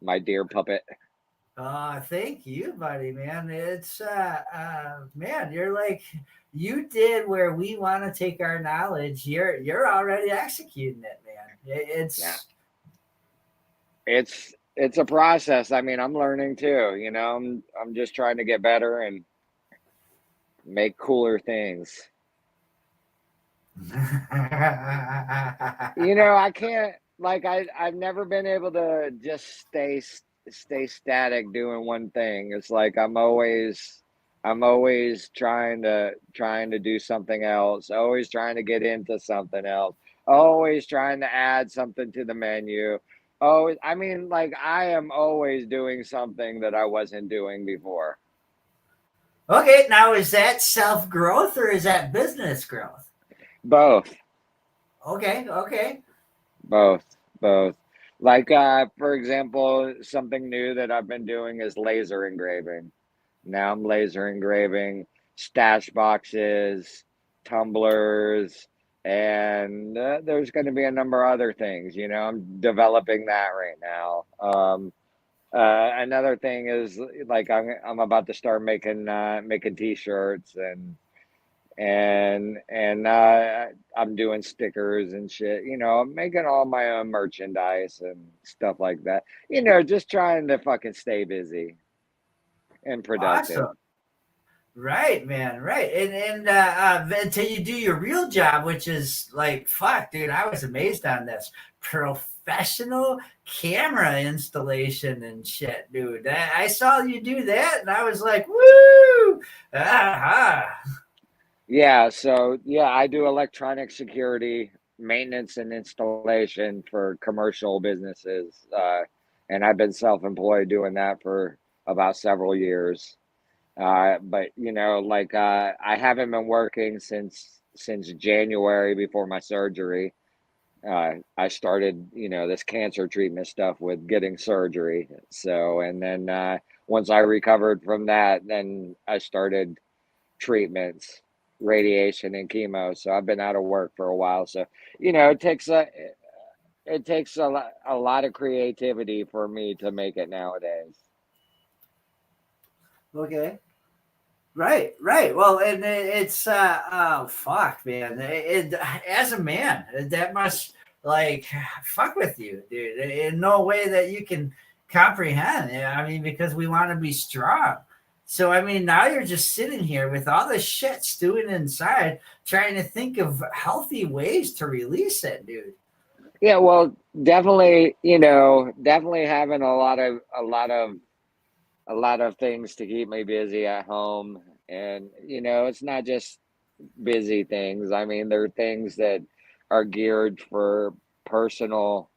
my dear puppet. Thank you, buddy, man. It's man, you're like, you did where we want to take our knowledge. You're already executing it, man. It's a process. I mean, I'm learning too, you know. I'm just trying to get better and make cooler things. You know, I can't, like, I've never been able to just stay static doing one thing. It's like I'm always trying to do something else, always trying to get into something else, always trying to add something to the menu. Oh, I mean, like, I am always doing something that I wasn't doing before. Okay, now is that self growth or is that business growth? Both. Okay. Both. Like, for example, something new that I've been doing is laser engraving. Now I'm laser engraving stash boxes, tumblers, and there's going to be a number of other things. You know, I'm developing that right now. Another thing is, like, I'm about to start making t-shirts, and I'm doing stickers and shit. You know, I'm making all my own merchandise and stuff like that. You know, just trying to fucking stay busy and productive. Awesome. Right, man. Right, and until you do your real job, which is like, fuck, dude. I was amazed on this professional camera installation and shit, dude. I saw you do that, and I was like, woo! Aha. Yeah, so yeah, I do electronic security maintenance and installation for commercial businesses, and I've been self-employed doing that for about several years. But you know, like, I haven't been working since January before my surgery. I started, you know, this cancer treatment stuff with getting surgery. So, and then once I recovered from that, then I started treatments, radiation and chemo. So I've been out of work for a while. So, you know, it takes a lot of creativity for me to make it nowadays. Okay. Right. Well, and it's oh fuck, man. As a man, that must like fuck with you, dude. In no way that you can comprehend. I mean, because we want to be strong. So I mean, now you're just sitting here with all this shit stewing inside, trying to think of healthy ways to release it, dude. Yeah, well, definitely, you know, definitely having a lot of things to keep me busy at home. And, you know, it's not just busy things. I mean, there are things that are geared for personal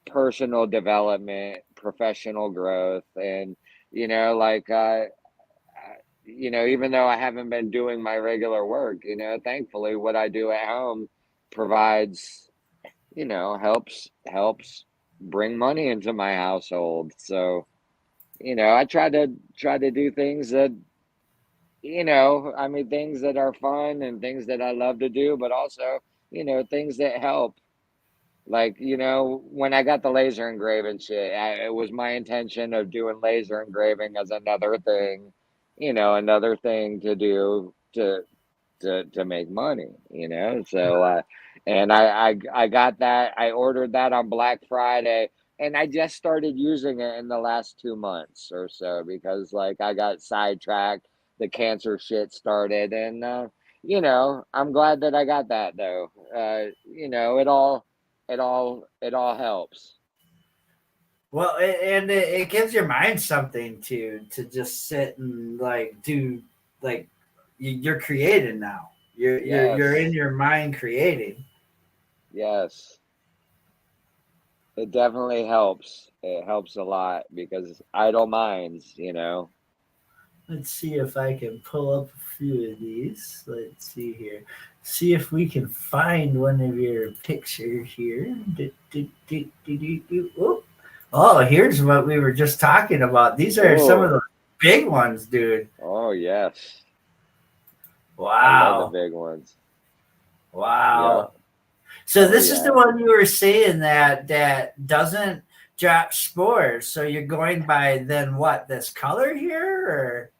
development, professional growth. And, you know, like, you know, even though I haven't been doing my regular work, you know, thankfully what I do at home provides, you know, helps bring money into my household. So, you know, I try to do things that, you know, I mean, things that are fun and things that I love to do, but also, you know, things that help. Like, you know, when I got the laser engraving shit, it was my intention of doing laser engraving as another thing, you know, another thing to do to make money, you know. So and I got that. I ordered that on Black Friday, and I just started using it in the last 2 months or so because like I got sidetracked, the cancer shit started, and you know, I'm glad that I got that though. You know, it all helps. Well, it gives your mind something to just sit and like do like you're creating now. You're in Yes. your mind creating. Yes. It definitely helps. It helps a lot because idle minds, you know. Let's see if I can pull up a few of these. Let's see here. See if we can find one of your pictures here. Oh, oh, here's what we were just talking about. These are some of Oh, the big ones, dude. oh yes. I love the Wow. big ones. Yeah. Wow. So Oh this is the yeah. one you were saying that doesn't drop spores. So you're going by then what, this color here or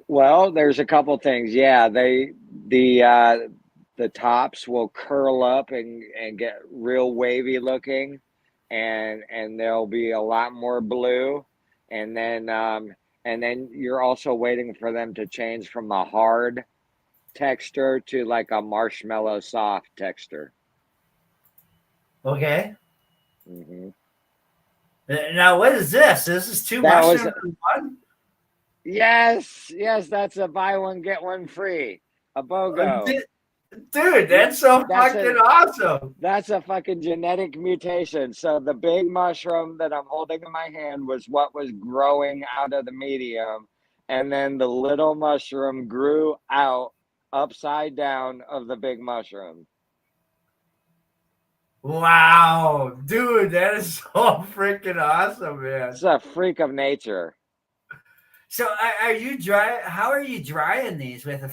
Well, there's a couple things. Yeah, the tops will curl up and get real wavy looking, and there'll be a lot more blue, and then you're also waiting for them to change from a hard texture to like a marshmallow soft texture. okay. Hmm. Now what is this? This is two That was mushrooms in one? yes, that's a buy one get one free, a BOGO. Dude, Yeah, that's so that's fucking a awesome. That's a fucking genetic mutation. So the big mushroom that I'm holding in my hand was what was growing out of the medium. And then the little mushroom grew out upside down of the big mushroom. Wow, dude, that is so freaking awesome, man. It's a freak of nature. So are you dry? How are you drying these with a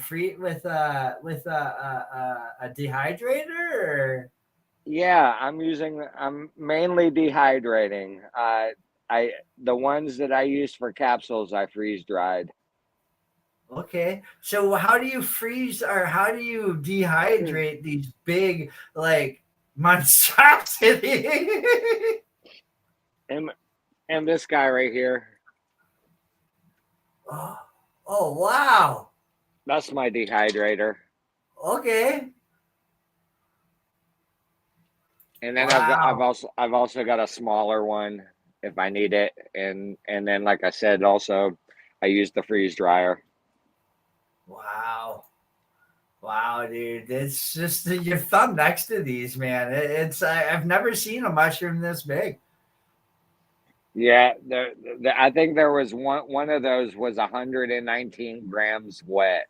dehydrator or? Yeah, I'm mainly dehydrating. The ones that I use for capsules I freeze dried. Okay, so how do you freeze or how do you dehydrate these big like monstrosity? And and this guy right here, Oh, oh wow. that's my dehydrator. Okay. And then Wow. I've also got a smaller one if I need it, and then like I said, also I use the freeze dryer. Wow. Wow, dude. It's just your thumb next to these, man. I've never seen a mushroom this big. Yeah, I think there was one of those was 119 grams wet.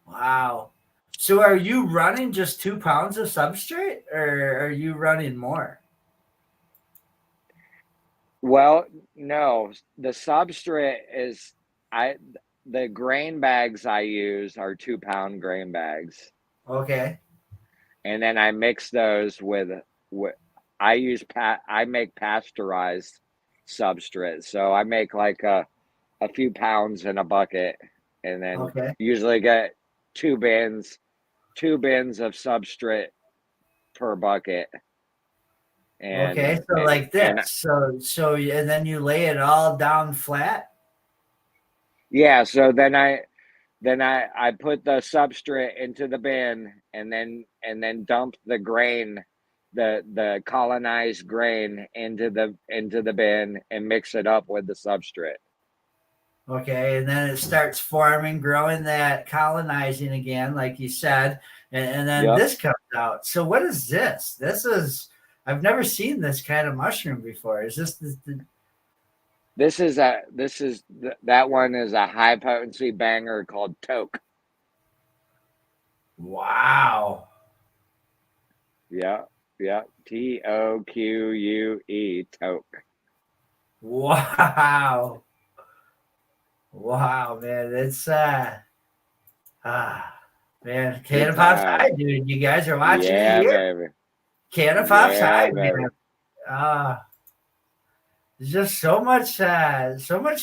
Wow. So are you running just 2 pounds of substrate or are you running more? Well, no, the substrate is I the grain bags I use are 2 pound grain bags, Okay. and then I mix those with I make pasteurized substrate, so I make like a few pounds in a bucket, and then Okay. usually get two bins of substrate per bucket, Okay. and So like and this. So and then you lay it all down flat. yeah, so then I put the substrate into the bin, and then dump the grain, the colonized grain into the bin and mix it up with the substrate. Okay. And then it starts forming, growing that colonizing again, like you said. And then Yep. this comes out. So what is this? I've never seen this kind of mushroom before. Is this That one is a high potency banger called toke. wow. Yeah, yeah. TOQUE toke. Wow. Wow, man. It's man, Good Canada Pops High, time. dude. You guys are watching it Yeah, here. baby. Canada Pops Yeah, High, baby. man. There's just so much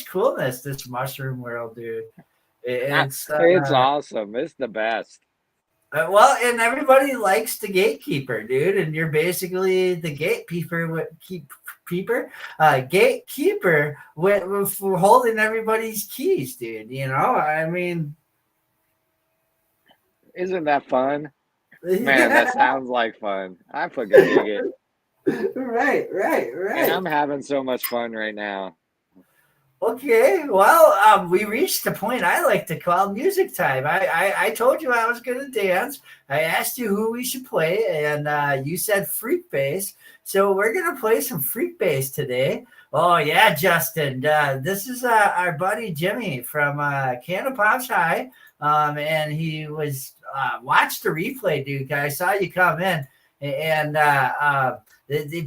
coolness, this mushroom world, dude. It's awesome. It's the best. Well, and everybody likes the gatekeeper, dude, and you're basically the gatekeeper with holding everybody's keys, dude. You know, I mean, isn't that fun? Man, that sounds like fun. I fucking dig it. Right. And I'm having so much fun right now. Okay, well, we reached the point I like to call music time. I told you I was going to dance. I asked you who we should play, and you said freak bass. So we're going to play some freak bass today. Oh, yeah, Justin. This is our buddy Jimmy from Cannabis High. And he was watched the replay, dude. I saw you come in, and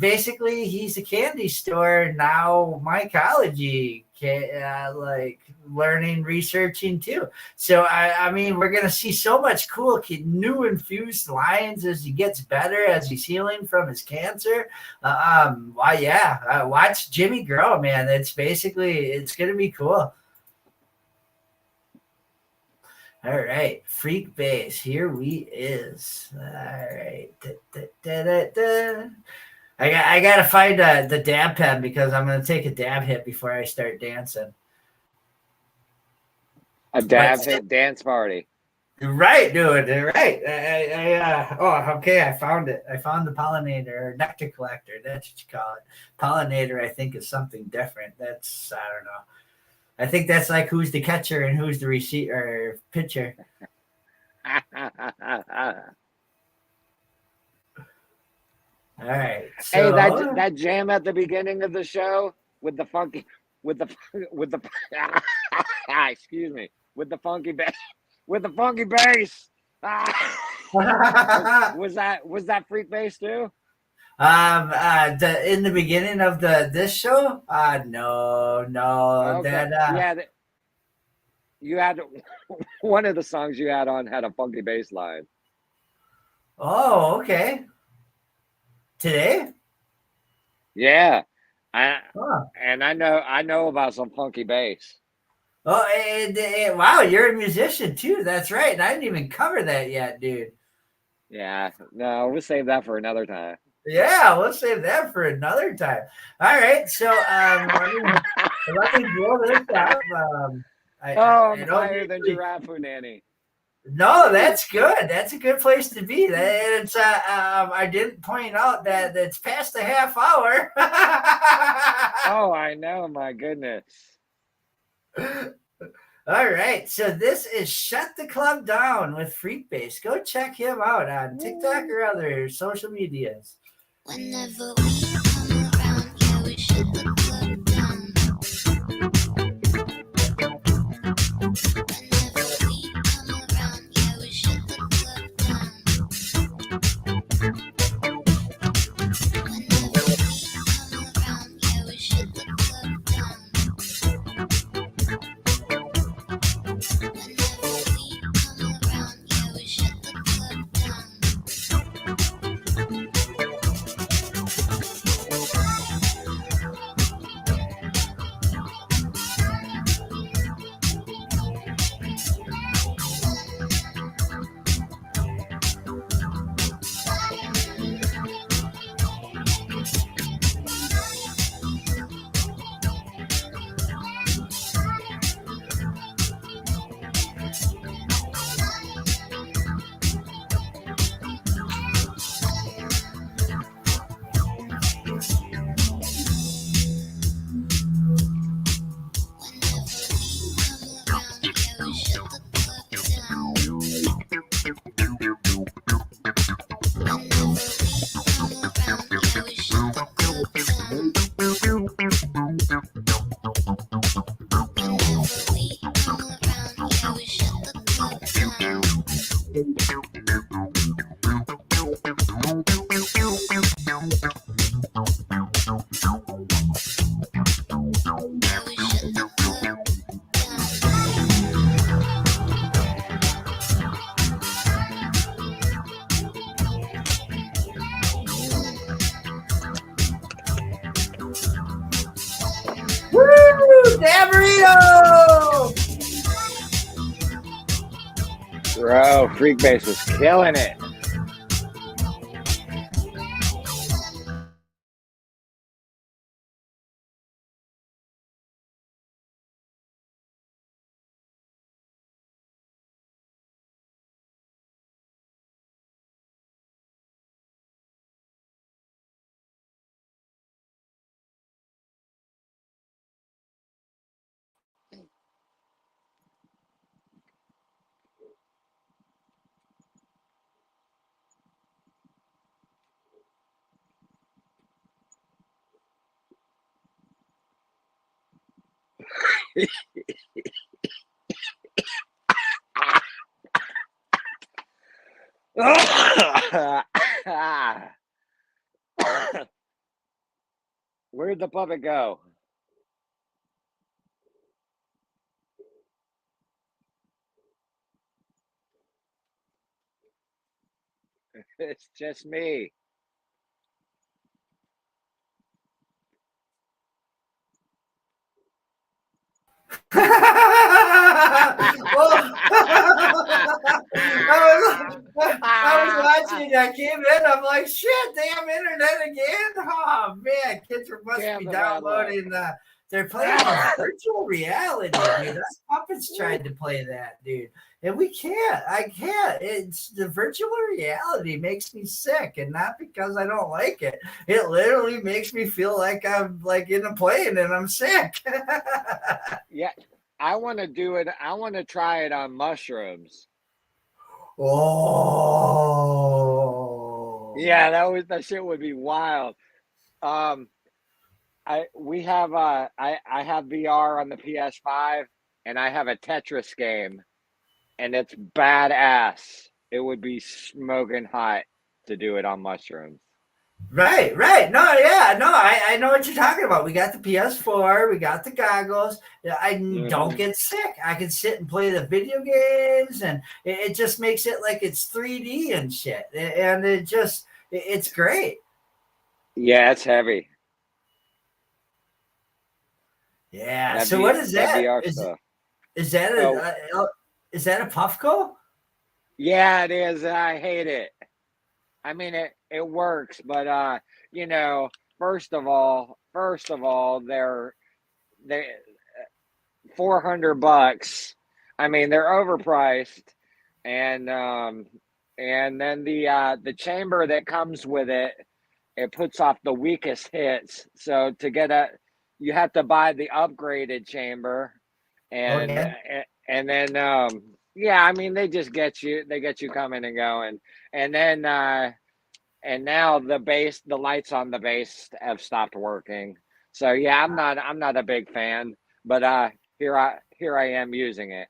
basically he's a candy store now, mycology, like learning, researching too. So I mean, we're gonna see so much cool new infused lines as he gets better, as he's healing from his cancer. Watch Jimmy grow, man. It's gonna be cool. All right, freak bass. Here we is. All right. I gotta find the dab pen because I'm gonna take a dab hit before I start dancing. A dab hit dance party. Right, dude. Right. Okay. I found it. I found the pollinator or nectar collector. That's what you call it. Pollinator, I think, is something different. I don't know. I think that's like who's the catcher and who's the receiver or pitcher. All right. So, hey, that jam at the beginning of the show with the funky excuse me, with the funky bass. Was that freak bass too? In the beginning of this show? No. Okay. You had one of the songs you had on had a funky bass line. Oh, okay. Today? Yeah. And I know about some funky bass. Oh, and wow, you're a musician too. That's right. And I didn't even cover that yet, dude. Yeah. No, we'll save that for another time. Yeah, we'll save that for another time. All right. So let me blow this up. I'm higher than Giraffe Nanny. No, that's good. That's a good place to be. It's I didn't point out that it's past the half hour. Oh, I know. My goodness. All right. So this is Shut the Club Down with Freak Bass. Go check him out on TikTok or other social medias. Whenever we come around, yeah, we shut the club down. Whenever we come around, yeah, we shut the club down. Whenever we come around, yeah, we shut the club down. Whenever we come around, yeah, we shut the club down. Bro, Freakbase was killing it. Where'd the puppet go? It's just me. I was watching. I came in. I'm like, shit, damn internet again. Oh man, kids must Damn be the bad luck. downloading. They're playing virtual reality, dude. Us puppets tried to play that, dude, and we can't. I can't. It's the virtual reality makes me sick, and not because I don't like it. It literally makes me feel like I'm like in a plane and I'm sick. Yeah, I want to do it. I want to try it on mushrooms. Oh, Yeah, that shit would be wild. I have VR on the PS5 and I have a Tetris game and it's badass. It would be smoking hot to do it on mushrooms. right, right. No, yeah, no, I know what you're talking about. We got the PS4, we got the goggles. I don't get sick. I can sit and play the video games, and it just makes it like it's 3D and shit. And it's great. Yeah, it's heavy. Yeah. So what is that? VR Is stuff. is that is that a Puffco? Yeah, it is. I hate it. I mean, it works, but first of all, they're $400. I mean, they're overpriced, and then the chamber that comes with it puts off the weakest hits. So you have to buy the upgraded chamber, and Okay. and then yeah, I mean they get you coming and going, and then and now the lights on the base have stopped working. So yeah, I'm not a big fan, but here I am using it.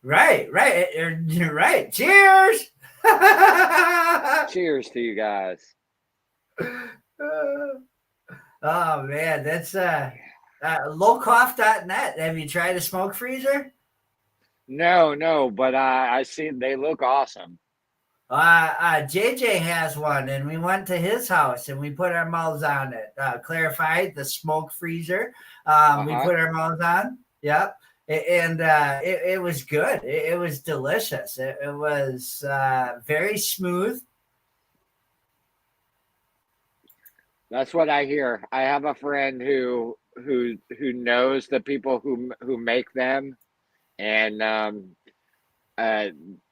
Right, right. You're right. Cheers. Cheers to you guys. Oh man, that's lowcough.net. Have you tried a smoke freezer? No, but I see they look awesome. JJ has one, and we went to his house and we put our mouths on it. Clarified the smoke freezer. We put our mouths on. Yep. And it was good. It was delicious. It was very smooth. That's what I hear. I have a friend who knows the people who make them, and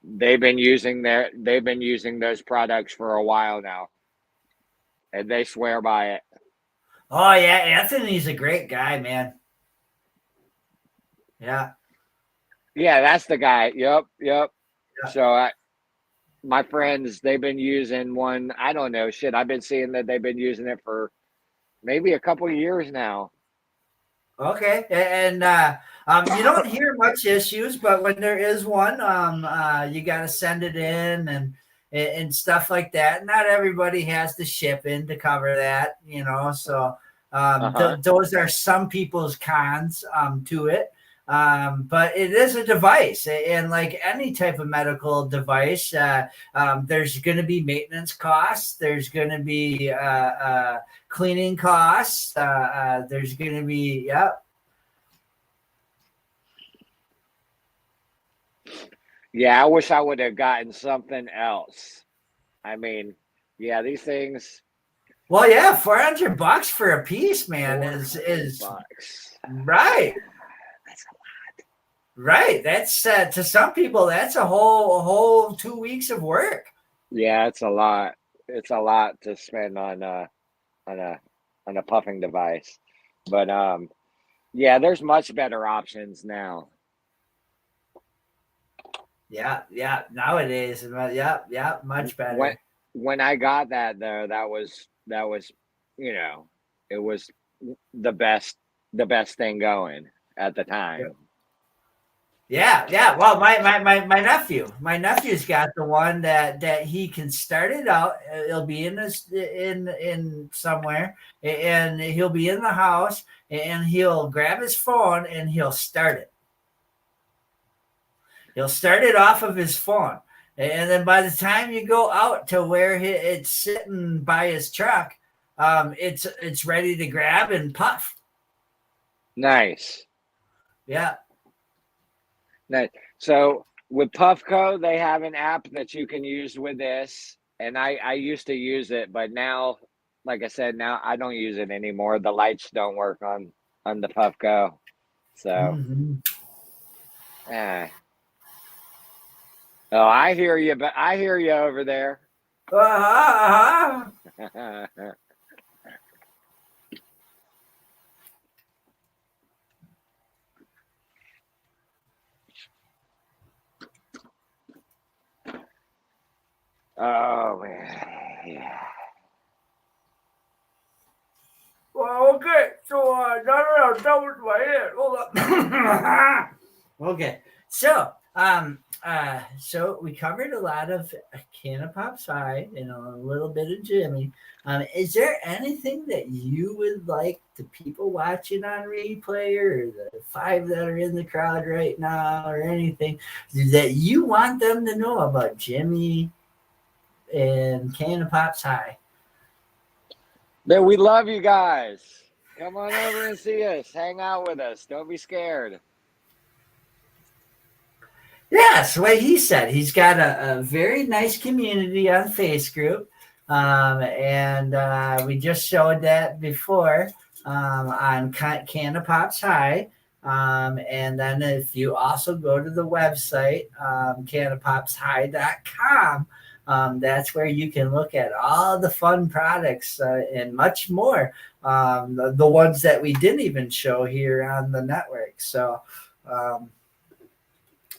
they've been using those products for a while now, and they swear by it. Oh yeah, Anthony's a great guy, man. Yeah. Yeah, that's the guy. Yep. Yeah. So my friends, they've been using one. I don't know, shit. I've been seeing that they've been using it for maybe a couple of years now. Okay, and you don't hear much issues, but when there is one, you got to send it in and stuff like that. Not everybody has the shipping to cover that, So those are some people's cons to it. But it is a device, and like any type of medical device, there's going to be maintenance costs. There's going to be cleaning costs. There's going to be, Yeah, I wish I would have gotten something else. I mean, yeah, these things, Well, yeah, $400 for a piece, man, is $400. right. That's Right. That's to some people that's a whole 2 weeks of work. yeah, it's a lot. It's a lot to spend on a on a puffing device. But yeah, there's much better options now. Yeah, yeah. Nowadays, yeah, yeah, much When better. when I got that though, that was, you know, it was the best the best thing going at the time. Yeah, yeah. Well, my nephew's got the one that he can start it out. It'll be in this in somewhere, and he'll be in the house, and he'll grab his phone and he'll start it. He'll start it off of his phone, and then by the time you go out to where it's sitting by his truck, it's ready to grab and puff. Nice. Yeah. Nice. So with Puffco, they have an app that you can use with this. And I used to use it, but now, like I said, now I don't use it anymore. The lights don't work on the Puffco. So Mhm. oh, I hear you, but I hear you over there. Uh-huh, uh-huh. Oh man. Yeah. Well, okay. So, no, that was my head. Hold up. Okay. So we covered a lot of Cannapop's High and a little bit of Jimmy. Is there anything that you would like the people watching on replay or the 5 that are in the crowd right now or anything that you want them to know about Jimmy and Cannapop's High? Man, we love you guys. Come on over and see us. Hang out with us. Don't be scared. Yes, what he said. He's got a very nice community on Facebook. And we just showed that before on Cannapop's High. And then if you also go to the website, cannapopshigh.com, that's where you can look at all the fun products and much more. The ones that we didn't even show here on the network. So,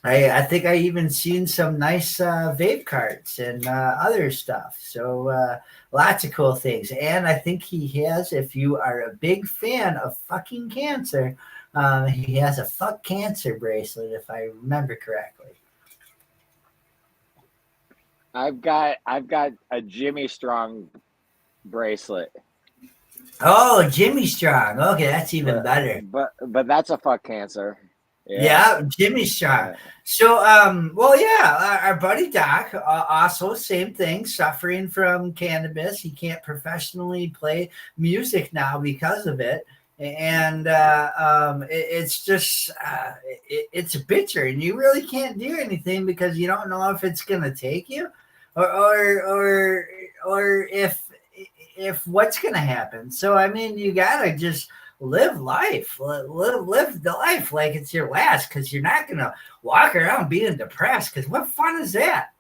I think I even seen some nice vape carts and other stuff. So lots of cool things. And I think he has, if you are a big fan of fucking cancer, he has a fuck cancer bracelet, if I remember correctly. I've got a Jimmy Strong bracelet. Oh, Jimmy Strong. Okay, that's even better. But that's a fuck cancer. Yeah, Jimmy Strong. So, well, yeah, our buddy Doc, also same thing, suffering from cannabis. He can't professionally play music now because of it, and it's just it's a picture, and you really can't do anything because you don't know if it's gonna take you, or if what's gonna happen. So, I mean, you gotta just live life, live the life like it's your last, because you're not gonna walk around being depressed, because what fun is that?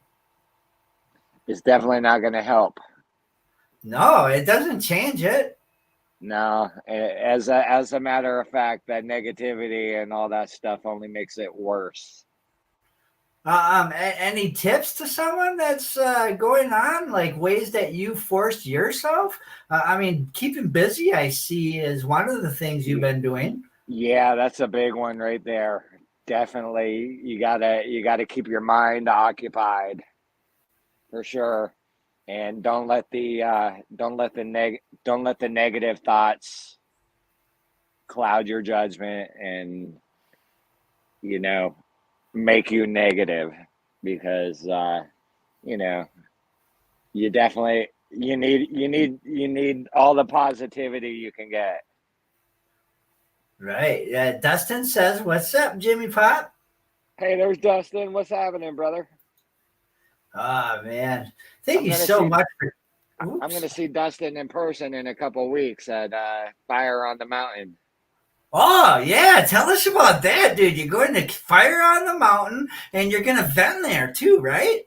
It's definitely not going to help. No, it doesn't change it. No, as a matter of fact, that negativity and all that stuff only makes it worse. Any tips to someone that's going on, like ways that you forced yourself? I mean, keeping busy, I see, is one of the things you've been doing. Yeah, that's a big one right there. Definitely, you gotta keep your mind occupied, for sure, and don't let the negative thoughts cloud your judgment and make you negative, because you definitely you need all the positivity you can get. Right. Dustin says, "What's up, Jimmy Pop?" Hey, there's Dustin. What's happening, brother? Oh man, thank I'm you gonna so see. much for. I'm Oops. gonna see Dustin in person in a couple weeks at Fire on the Mountain. Oh yeah, tell us about that, dude. You're going to Fire on the Mountain, and you're gonna vent there too, right?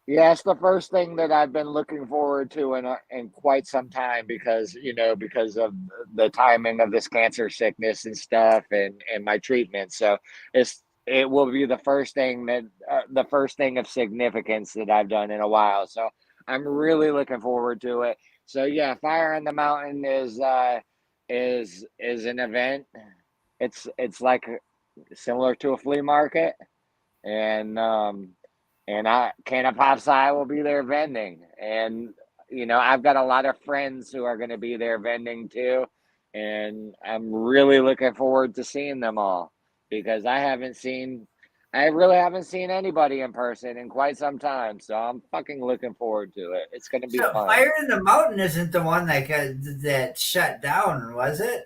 Yeah, it's the first thing that I've been looking forward to in quite some time because because of the timing of this cancer sickness and stuff and my treatment. So it will be the first thing of significance that I've done in a while. So I'm really looking forward to it. So yeah, Fire on the Mountain is an event. It's like similar to a flea market, and Can of Pop's I will be there vending, and I've got a lot of friends who are going to be there vending too, and I'm really looking forward to seeing them all because I really haven't seen anybody in person in quite some time, so I'm fucking looking forward to it. It's going to be So fun. Fire in the Mountain isn't the one that shut down, was it?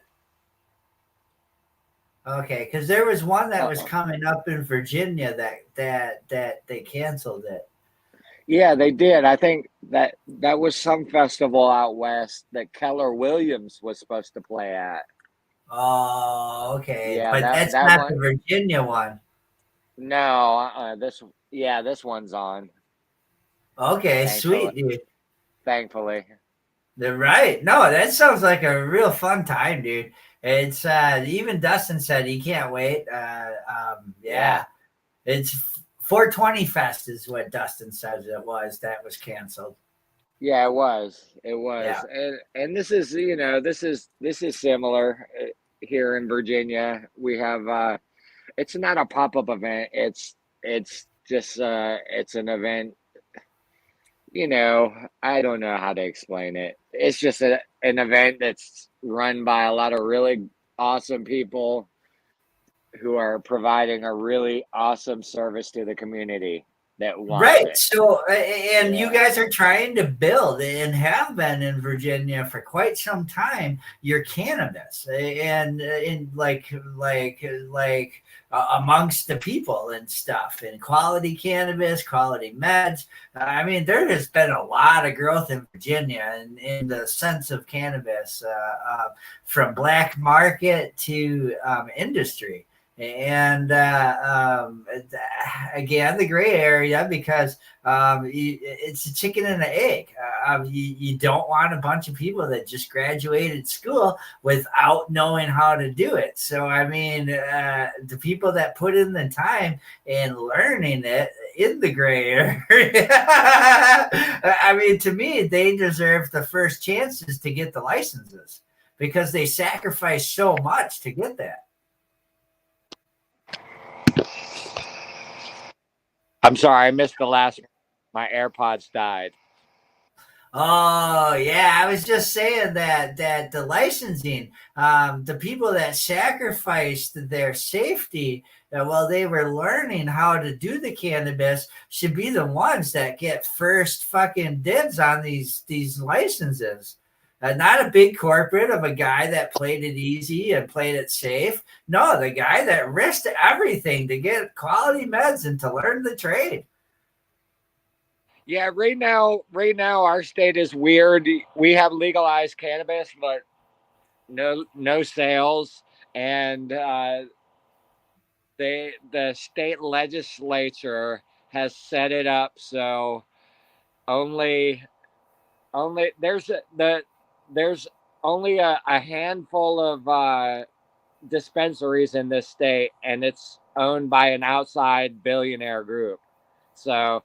Okay, because there was one that was Uh-uh. coming up in Virginia that they canceled it. Yeah, they did. I think that was some festival out west that Keller Williams was supposed to play at. Oh, okay, Yeah, but that that's that not one. the Virginia one. No, this one's on. Okay, Thankfully, sweet, dude. thankfully. They're right. No, that sounds like a real fun time, dude. It's even Dustin said he can't wait. Yeah, Yeah, it's 420 Fest is what Dustin says it was that was canceled. yeah, it Yeah. was, and this is this is similar here in Virginia. We have it's not a pop up event. It's just it's an event. You know, I don't know how to explain it. It's just an event that's run by a lot of really awesome people who are providing a really awesome service to the community that wants Right. it. So, and you Yeah. guys are trying to build and have been in Virginia for quite some time your cannabis and in amongst the people and stuff and quality cannabis, quality meds. I mean, there has been a lot of growth in Virginia in the sense of cannabis, from black market to industry. And again, the gray area because it's a chicken and an egg. You don't want a bunch of people that just graduated school without knowing how to do it. So, I mean, the people that put in the time and learning it in the gray area, I mean, to me, they deserve the first chances to get the licenses because they sacrifice so much to get that. I'm sorry, I missed the last. My AirPods died. Oh yeah, I was just saying that the licensing, the people that sacrificed their safety while they were learning how to do the cannabis should be the ones that get first fucking dibs on these licenses. Not a big corporate of a guy that played it easy and played it safe. No, the guy that risked everything to get quality meds and to learn the trade. Yeah, right now, our state is weird. We have legalized cannabis, but no sales, and the state legislature has set it up so only only there's only a handful of dispensaries in this state, and it's owned by an outside billionaire group. So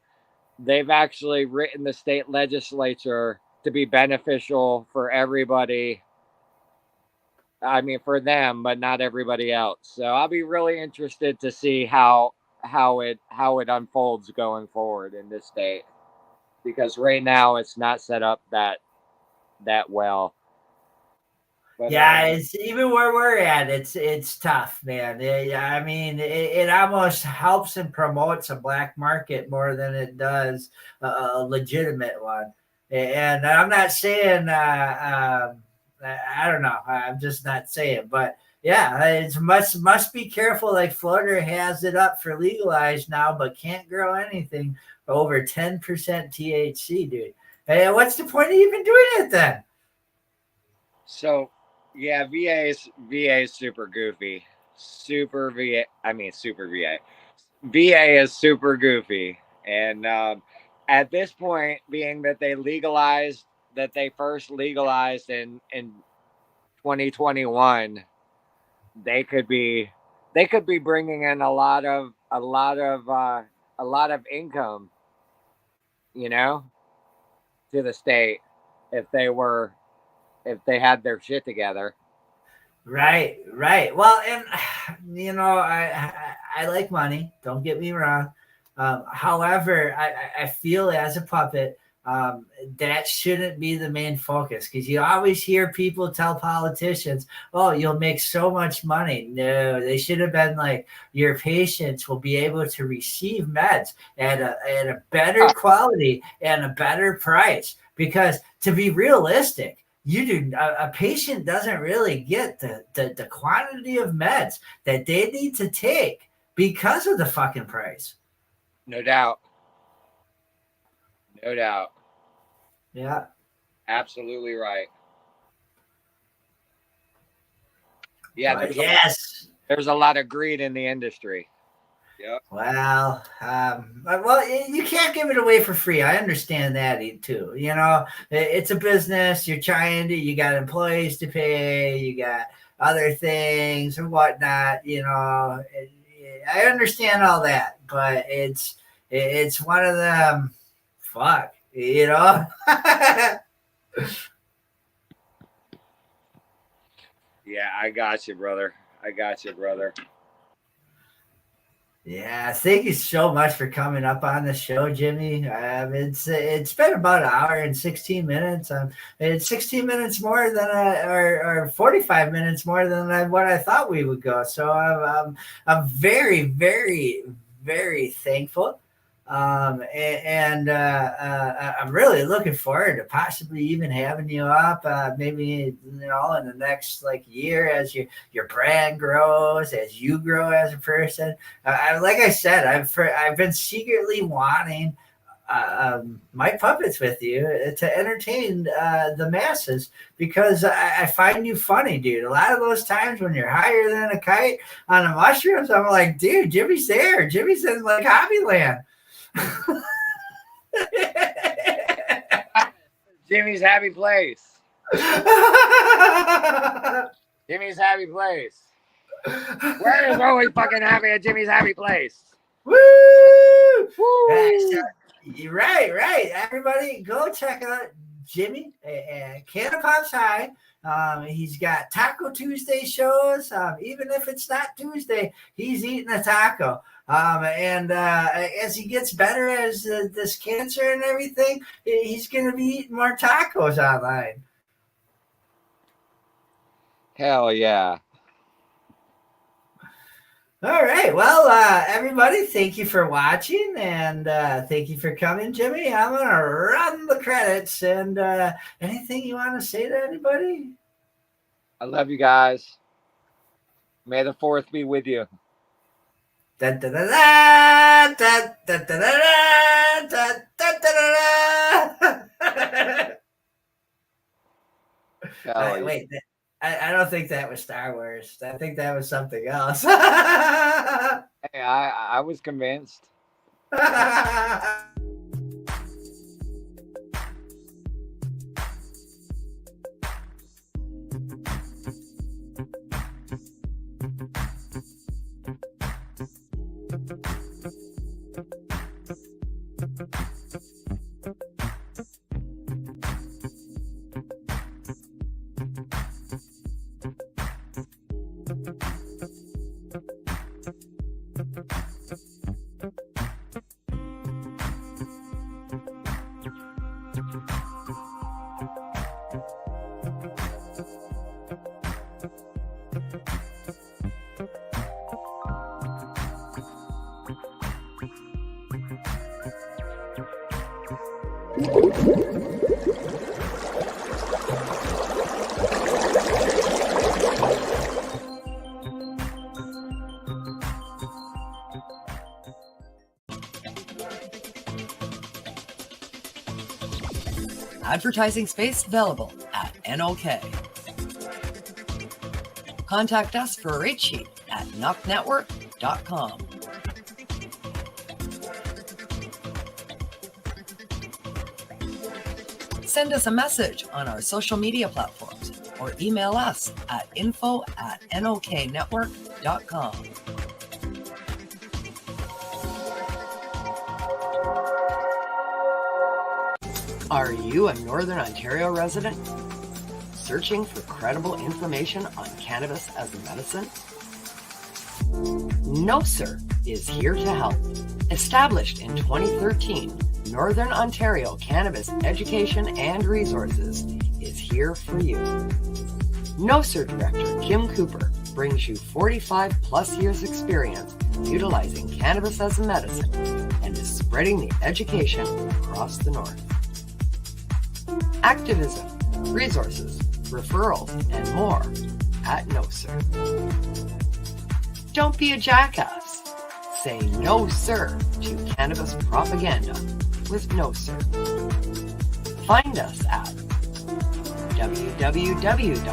they've actually written the state legislature to be beneficial for everybody. I mean, for them, but not everybody else. So I'll be really interested to see how it unfolds going forward in this state because right now it's not set up that well. But Yeah, it's even where we're at. It's tough, man. Yeah, I mean, it almost helps and promotes a black market more than it does a legitimate one. And I'm not saying I don't know. I'm just not saying, but Yeah, it's must be careful. Like Florida has it up for legalized now, but can't grow anything over 10% THC, dude. Hey, what's the point of even doing it then? So, yeah, VA is super goofy. Super VA. I mean, super VA. VA is super goofy, and at this point, being that they first legalized in 2021, they could be bringing in a lot of income, you know, to the state if they had their shit together. Right. Well, and you know, I like money. Don't get me wrong. However, I feel as a puppet, that shouldn't be the main focus, because you always hear people tell politicians, "Oh, you'll make so much money." No, they should have been like, "Your patients will be able to receive meds at a better quality and a better price." Because to be realistic, a patient doesn't really get the quantity of meds that they need to take because of the fucking price. No doubt. Yeah. Absolutely right. Yeah, there's a lot of greed in the industry. Yeah. Well, you can't give it away for free. I understand that too. You know, it's a business. You got employees to pay. You got other things and whatnot. You know, I understand all that, but it's one of them. Fuck, you know. Yeah, I got you, brother. Yeah, thank you so much for coming up on the show, Jimmy. It's been about an hour and 16 minutes. It's 16 minutes more than or 45 minutes more than what I thought we would go. So I'm very, very, very thankful. And I'm really looking forward to possibly even having you up, maybe, you know, in the next like year as your brand grows, as you grow as a person. Like I said, I've been secretly wanting my puppets with you to entertain the masses, because I find you funny, dude. A lot of those times when you're higher than a kite on the mushrooms, I'm like, dude, Jimmy's there. Jimmy's in like Hobbyland. Jimmy's happy place. Jimmy's happy place. Where is always fucking happy at Jimmy's happy place? Woo! Right. Everybody, go check out Jimmy and Cannabis High. He's got Taco Tuesday shows. Even if it's not Tuesday, he's eating a taco. And as he gets better as this cancer and everything, he's going to be eating more tacos online. Hell yeah. All right. Well, everybody, thank you for watching, and thank you for coming, Jimmy. I'm going to run the credits. And anything you want to say to anybody? I love you guys. May the 4th be with you. Da, da, da, da, da, da, da, da, da, da, da. Wait, I don't think that was Star Wars. I think that was something else. Hey, I was convinced. Advertising space available at NOK. Contact us for a rate sheet at NOKNetwork.com. Send us a message on our social media platforms or email us at info@NOKNetwork.com. Are you a Northern Ontario resident searching for credible information on cannabis as a medicine? No Sir is here to help. Established in 2013, Northern Ontario Cannabis Education and Resources is here for you. No Sir Director Kim Cooper brings you 45 plus years experience utilizing cannabis as a medicine and is spreading the education across the North. Activism, resources, referrals, and more at No Sir. Don't be a jackass. Say no sir to cannabis propaganda with No Sir. Find us at www.nocer.ca.